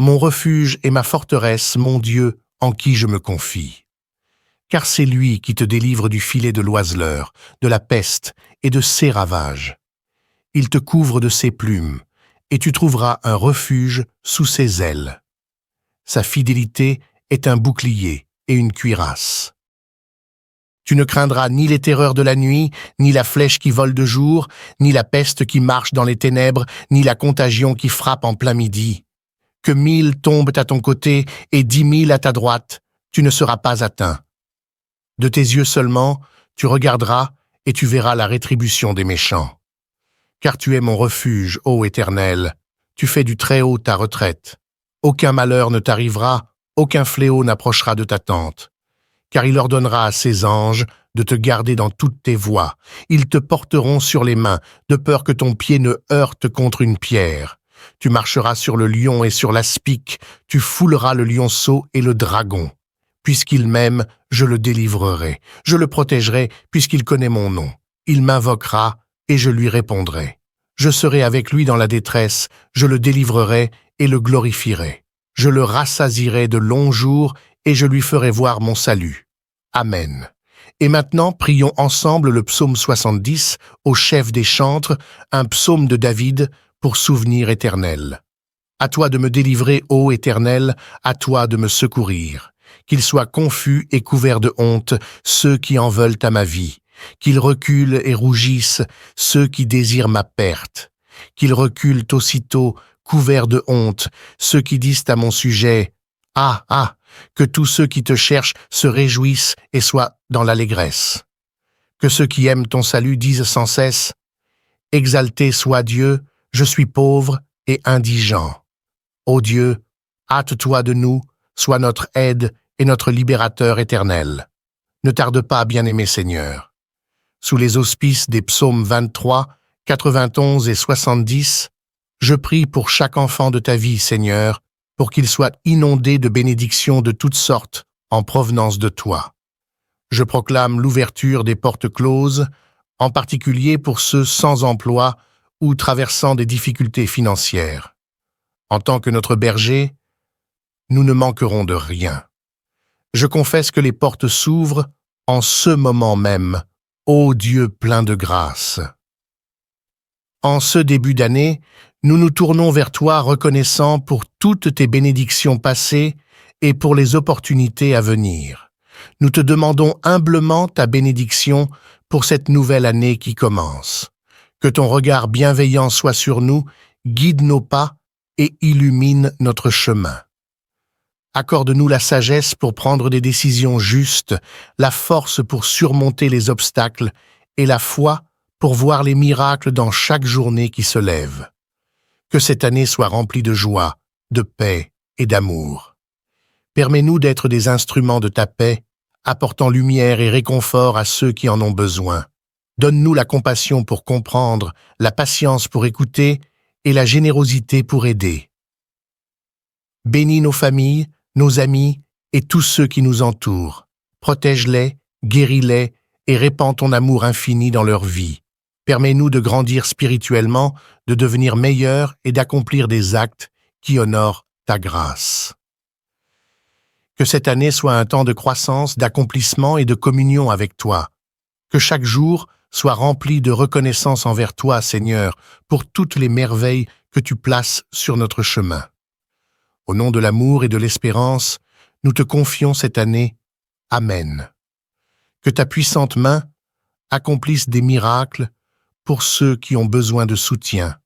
mon refuge et ma forteresse, mon Dieu, en qui je me confie. Car c'est lui qui te délivre du filet de l'oiseleur, de la peste et de ses ravages. Il te couvre de ses plumes, et tu trouveras un refuge sous ses ailes. Sa fidélité est un bouclier et une cuirasse. Tu ne craindras ni les terreurs de la nuit, ni la flèche qui vole de jour, ni la peste qui marche dans les ténèbres, ni la contagion qui frappe en plein midi. Que 1000 tombent à ton côté et 10 000 à ta droite, tu ne seras pas atteint. De tes yeux seulement, tu regarderas et tu verras la rétribution des méchants. Car tu es mon refuge, ô Éternel, tu fais du Très-Haut ta retraite. Aucun malheur ne t'arrivera, aucun fléau n'approchera de ta tente. Car il ordonnera à ses anges de te garder dans toutes tes voies. Ils te porteront sur les mains, de peur que ton pied ne heurte contre une pierre. Tu marcheras sur le lion et sur l'aspic, tu fouleras le lionceau et le dragon. Puisqu'il m'aime, je le délivrerai. Je le protégerai, puisqu'il connaît mon nom. Il m'invoquera, et je lui répondrai. Je serai avec lui dans la détresse, je le délivrerai et le glorifierai. Je le rassasierai de longs jours, et je lui ferai voir mon salut. Amen. Et maintenant, prions ensemble le psaume 70, au chef des chantres, un psaume de David, pour souvenir éternel. À toi de me délivrer, ô Éternel, à toi de me secourir. Qu'ils soient confus et couverts de honte, ceux qui en veulent à ma vie. Qu'ils reculent et rougissent, ceux qui désirent ma perte. Qu'ils reculent aussitôt, couverts de honte, ceux qui disent à mon sujet « Ah, ah !» Que tous ceux qui te cherchent se réjouissent et soient dans l'allégresse. Que ceux qui aiment ton salut disent sans cesse « Exalté soit Dieu, je suis pauvre et indigent. Ô Dieu, hâte-toi de nous, sois notre aide et notre libérateur éternel. Ne tarde pas, bien-aimé Seigneur. » Sous les auspices des psaumes 23, 91 et 70, je prie pour chaque enfant de ta vie, Seigneur, pour qu'il soit inondé de bénédictions de toutes sortes en provenance de toi. Je proclame l'ouverture des portes closes, en particulier pour ceux sans emploi ou traversant des difficultés financières. En tant que notre berger, nous ne manquerons de rien. Je confesse que les portes s'ouvrent en ce moment même, ô Dieu plein de grâce. En ce début d'année, nous nous tournons vers toi reconnaissants pour toutes tes bénédictions passées et pour les opportunités à venir. Nous te demandons humblement ta bénédiction pour cette nouvelle année qui commence. Que ton regard bienveillant soit sur nous, guide nos pas et illumine notre chemin. Accorde-nous la sagesse pour prendre des décisions justes, la force pour surmonter les obstacles et la foi pour voir les miracles dans chaque journée qui se lève. Que cette année soit remplie de joie, de paix et d'amour. Permets-nous d'être des instruments de ta paix, apportant lumière et réconfort à ceux qui en ont besoin. Donne-nous la compassion pour comprendre, la patience pour écouter et la générosité pour aider. Bénis nos familles, nos amis et tous ceux qui nous entourent. Protège-les, guéris-les et répands ton amour infini dans leur vie. Permets-nous de grandir spirituellement, de devenir meilleurs et d'accomplir des actes qui honorent ta grâce. Que cette année soit un temps de croissance, d'accomplissement et de communion avec toi. Que chaque jour soit rempli de reconnaissance envers toi, Seigneur, pour toutes les merveilles que tu places sur notre chemin. Au nom de l'amour et de l'espérance, nous te confions cette année. Amen. Que ta puissante main accomplisse des miracles pour ceux qui ont besoin de soutien,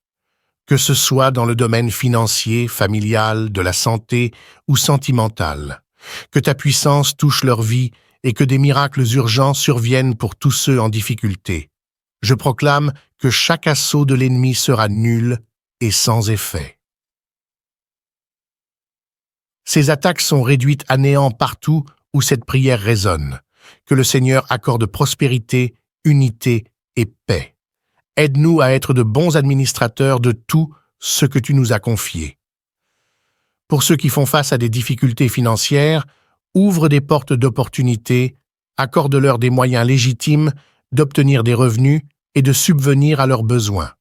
que ce soit dans le domaine financier, familial, de la santé ou sentimental. Que ta puissance touche leur vie et que des miracles urgents surviennent pour tous ceux en difficulté. Je proclame que chaque assaut de l'ennemi sera nul et sans effet. Ces attaques sont réduites à néant partout où cette prière résonne. Que le Seigneur accorde prospérité, unité et paix. Aide-nous à être de bons administrateurs de tout ce que tu nous as confié. Pour ceux qui font face à des difficultés financières, ouvre des portes d'opportunités, accorde-leur des moyens légitimes d'obtenir des revenus et de subvenir à leurs besoins.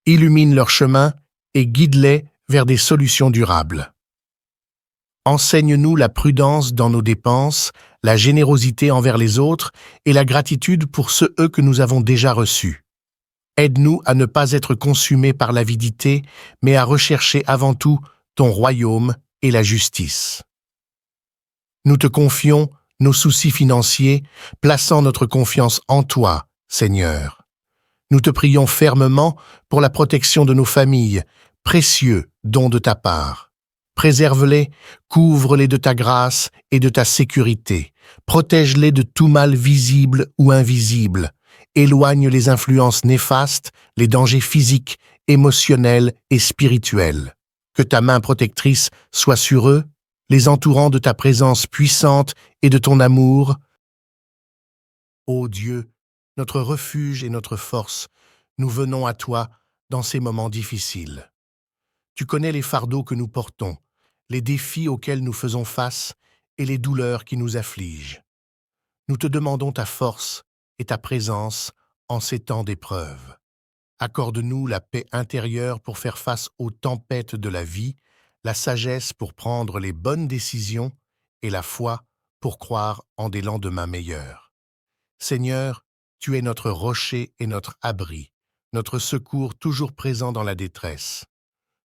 Illumine leur chemin et guide-les vers des solutions durables. Enseigne-nous la prudence dans nos dépenses, la générosité envers les autres et la gratitude pour ceux que nous avons déjà reçus. Aide-nous à ne pas être consumés par l'avidité, mais à rechercher avant tout ton royaume et la justice. Nous te confions nos soucis financiers, plaçant notre confiance en toi, Seigneur. Nous te prions fermement pour la protection de nos familles, précieux don de ta part. Préserve-les, couvre-les de ta grâce et de ta sécurité. Protège-les de tout mal visible ou invisible. Éloigne les influences néfastes, les dangers physiques, émotionnels et spirituels. Que ta main protectrice soit sur eux, les entourant de ta présence puissante et de ton amour. Ô Dieu, notre refuge et notre force, nous venons à toi dans ces moments difficiles. Tu connais les fardeaux que nous portons, les défis auxquels nous faisons face et les douleurs qui nous affligent. Nous te demandons ta force et ta présence en ces temps d'épreuve. Accorde-nous la paix intérieure pour faire face aux tempêtes de la vie, la sagesse pour prendre les bonnes décisions et la foi pour croire en des lendemains meilleurs. Seigneur, tu es notre rocher et notre abri, notre secours toujours présent dans la détresse.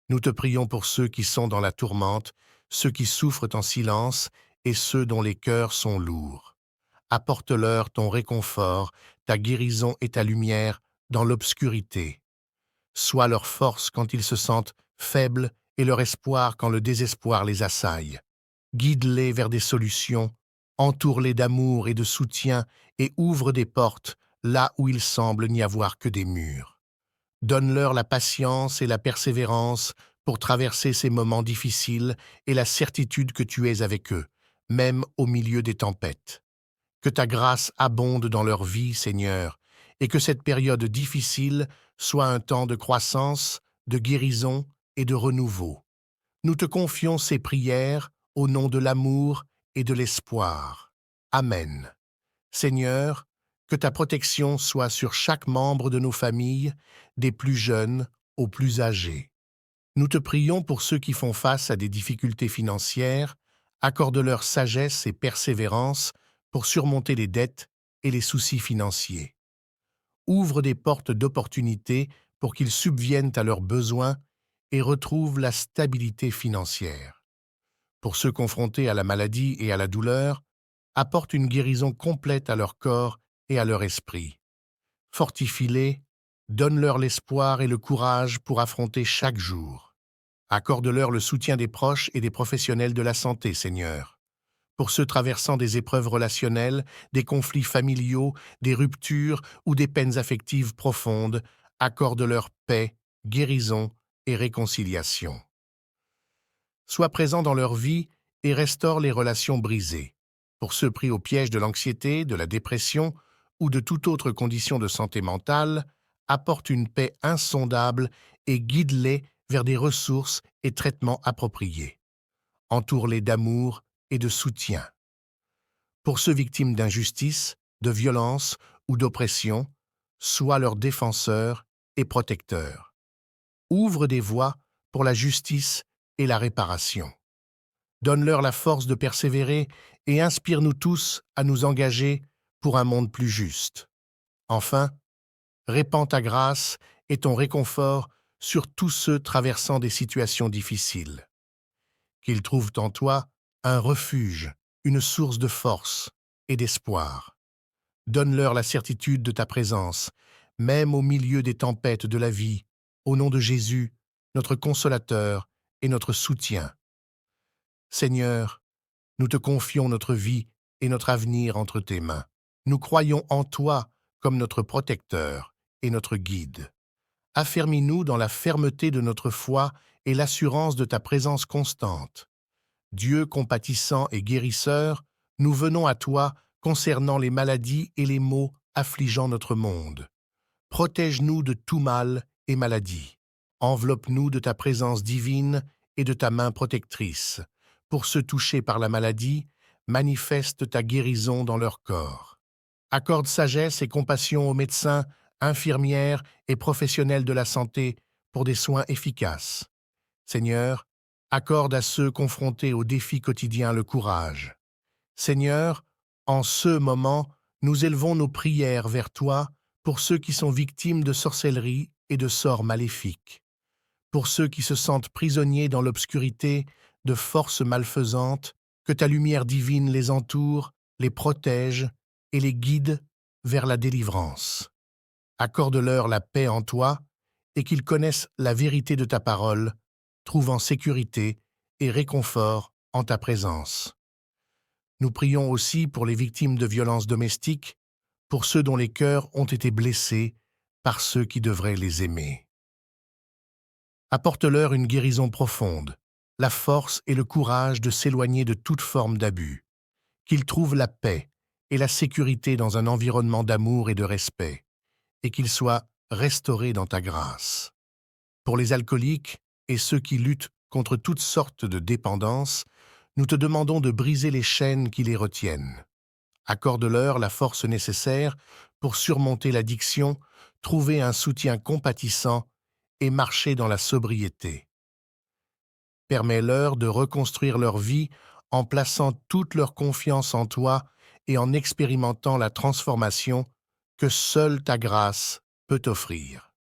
Nous te prions pour ceux qui sont dans la tourmente, ceux qui souffrent en silence et ceux dont les cœurs sont lourds. Apporte-leur ton réconfort, ta guérison et ta lumière dans l'obscurité. Sois leur force quand ils se sentent faibles et leur espoir quand le désespoir les assaille. Guide-les vers des solutions, entoure-les d'amour et de soutien et ouvre des portes là où il semble n'y avoir que des murs. Donne-leur la patience et la persévérance pour traverser ces moments difficiles et la certitude que tu es avec eux, même au milieu des tempêtes. Que ta grâce abonde dans leur vie, Seigneur, et que cette période difficile soit un temps de croissance, de guérison et de renouveau. Nous te confions ces prières au nom de l'amour et de l'espoir. Amen. Seigneur, que ta protection soit sur chaque membre de nos familles, des plus jeunes aux plus âgés. Nous te prions pour ceux qui font face à des difficultés financières, accorde-leur sagesse et persévérance pour surmonter les dettes et les soucis financiers. Ouvre des portes d'opportunités pour qu'ils subviennent à leurs besoins et retrouvent la stabilité financière. Pour ceux confrontés à la maladie et à la douleur, apporte une guérison complète à leur corps et à leur esprit. Fortifie-les, donne-leur l'espoir et le courage pour affronter chaque jour. Accorde-leur le soutien des proches et des professionnels de la santé, Seigneur. Pour ceux traversant des épreuves relationnelles, des conflits familiaux, des ruptures ou des peines affectives profondes, accorde-leur paix, guérison et réconciliation. Sois présent dans leur vie et restaure les relations brisées. Pour ceux pris au piège de l'anxiété, de la dépression ou de toute autre condition de santé mentale, apporte une paix insondable et guide-les vers des ressources et traitements appropriés. Entoure-les d'amour et de soutien. Pour ceux victimes d'injustice, de violence ou d'oppression, sois leur défenseur et protecteur. Ouvre des voies pour la justice et la réparation. Donne-leur la force de persévérer et inspire-nous tous à nous engager pour un monde plus juste. Enfin, répands ta grâce et ton réconfort sur tous ceux traversant des situations difficiles. Qu'ils trouvent en toi un refuge, une source de force et d'espoir. Donne-leur la certitude de ta présence, même au milieu des tempêtes de la vie, au nom de Jésus, notre consolateur et notre soutien. Seigneur, nous te confions notre vie et notre avenir entre tes mains. Nous croyons en toi comme notre protecteur et notre guide. Affermis-nous dans la fermeté de notre foi et l'assurance de ta présence constante. Dieu compatissant et guérisseur, nous venons à toi concernant les maladies et les maux affligeant notre monde. Protège-nous de tout mal et maladie. Enveloppe-nous de ta présence divine et de ta main protectrice. Pour ceux touchés par la maladie, manifeste ta guérison dans leur corps. Accorde sagesse et compassion aux médecins, infirmières et professionnels de la santé pour des soins efficaces. Seigneur, accorde à ceux confrontés aux défis quotidiens le courage. Seigneur, en ce moment, nous élevons nos prières vers toi pour ceux qui sont victimes de sorcellerie et de sorts maléfiques, pour ceux qui se sentent prisonniers dans l'obscurité de forces malfaisantes, que ta lumière divine les entoure, les protège et les guide vers la délivrance. Accorde-leur la paix en toi et qu'ils connaissent la vérité de ta parole, trouvant sécurité et réconfort en ta présence. Nous prions aussi pour les victimes de violences domestiques, pour ceux dont les cœurs ont été blessés par ceux qui devraient les aimer. Apporte-leur une guérison profonde, la force et le courage de s'éloigner de toute forme d'abus, qu'ils trouvent la paix et la sécurité dans un environnement d'amour et de respect, et qu'ils soient restaurés dans ta grâce. Pour les alcooliques et ceux qui luttent contre toutes sortes de dépendances, nous te demandons de briser les chaînes qui les retiennent. Accorde-leur la force nécessaire pour surmonter l'addiction, trouver un soutien compatissant et marcher dans la sobriété. Permets-leur de reconstruire leur vie en plaçant toute leur confiance en toi et en expérimentant la transformation que seule ta grâce peut offrir.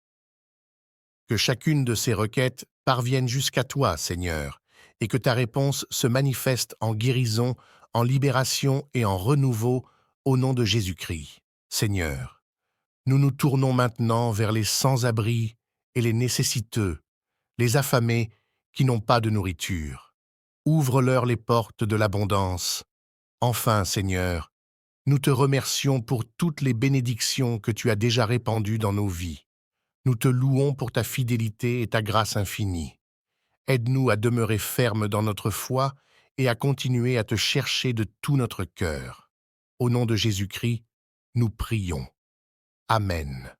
Que chacune de ces requêtes parvienne jusqu'à toi, Seigneur, et que ta réponse se manifeste en guérison, en libération et en renouveau au nom de Jésus-Christ. Seigneur, nous nous tournons maintenant vers les sans-abri et les nécessiteux, les affamés qui n'ont pas de nourriture. Ouvre-leur les portes de l'abondance. Enfin, Seigneur, nous te remercions pour toutes les bénédictions que tu as déjà répandues dans nos vies. Nous te louons pour ta fidélité et ta grâce infinie. Aide-nous à demeurer fermes dans notre foi et à continuer à te chercher de tout notre cœur. Au nom de Jésus-Christ, nous prions. Amen.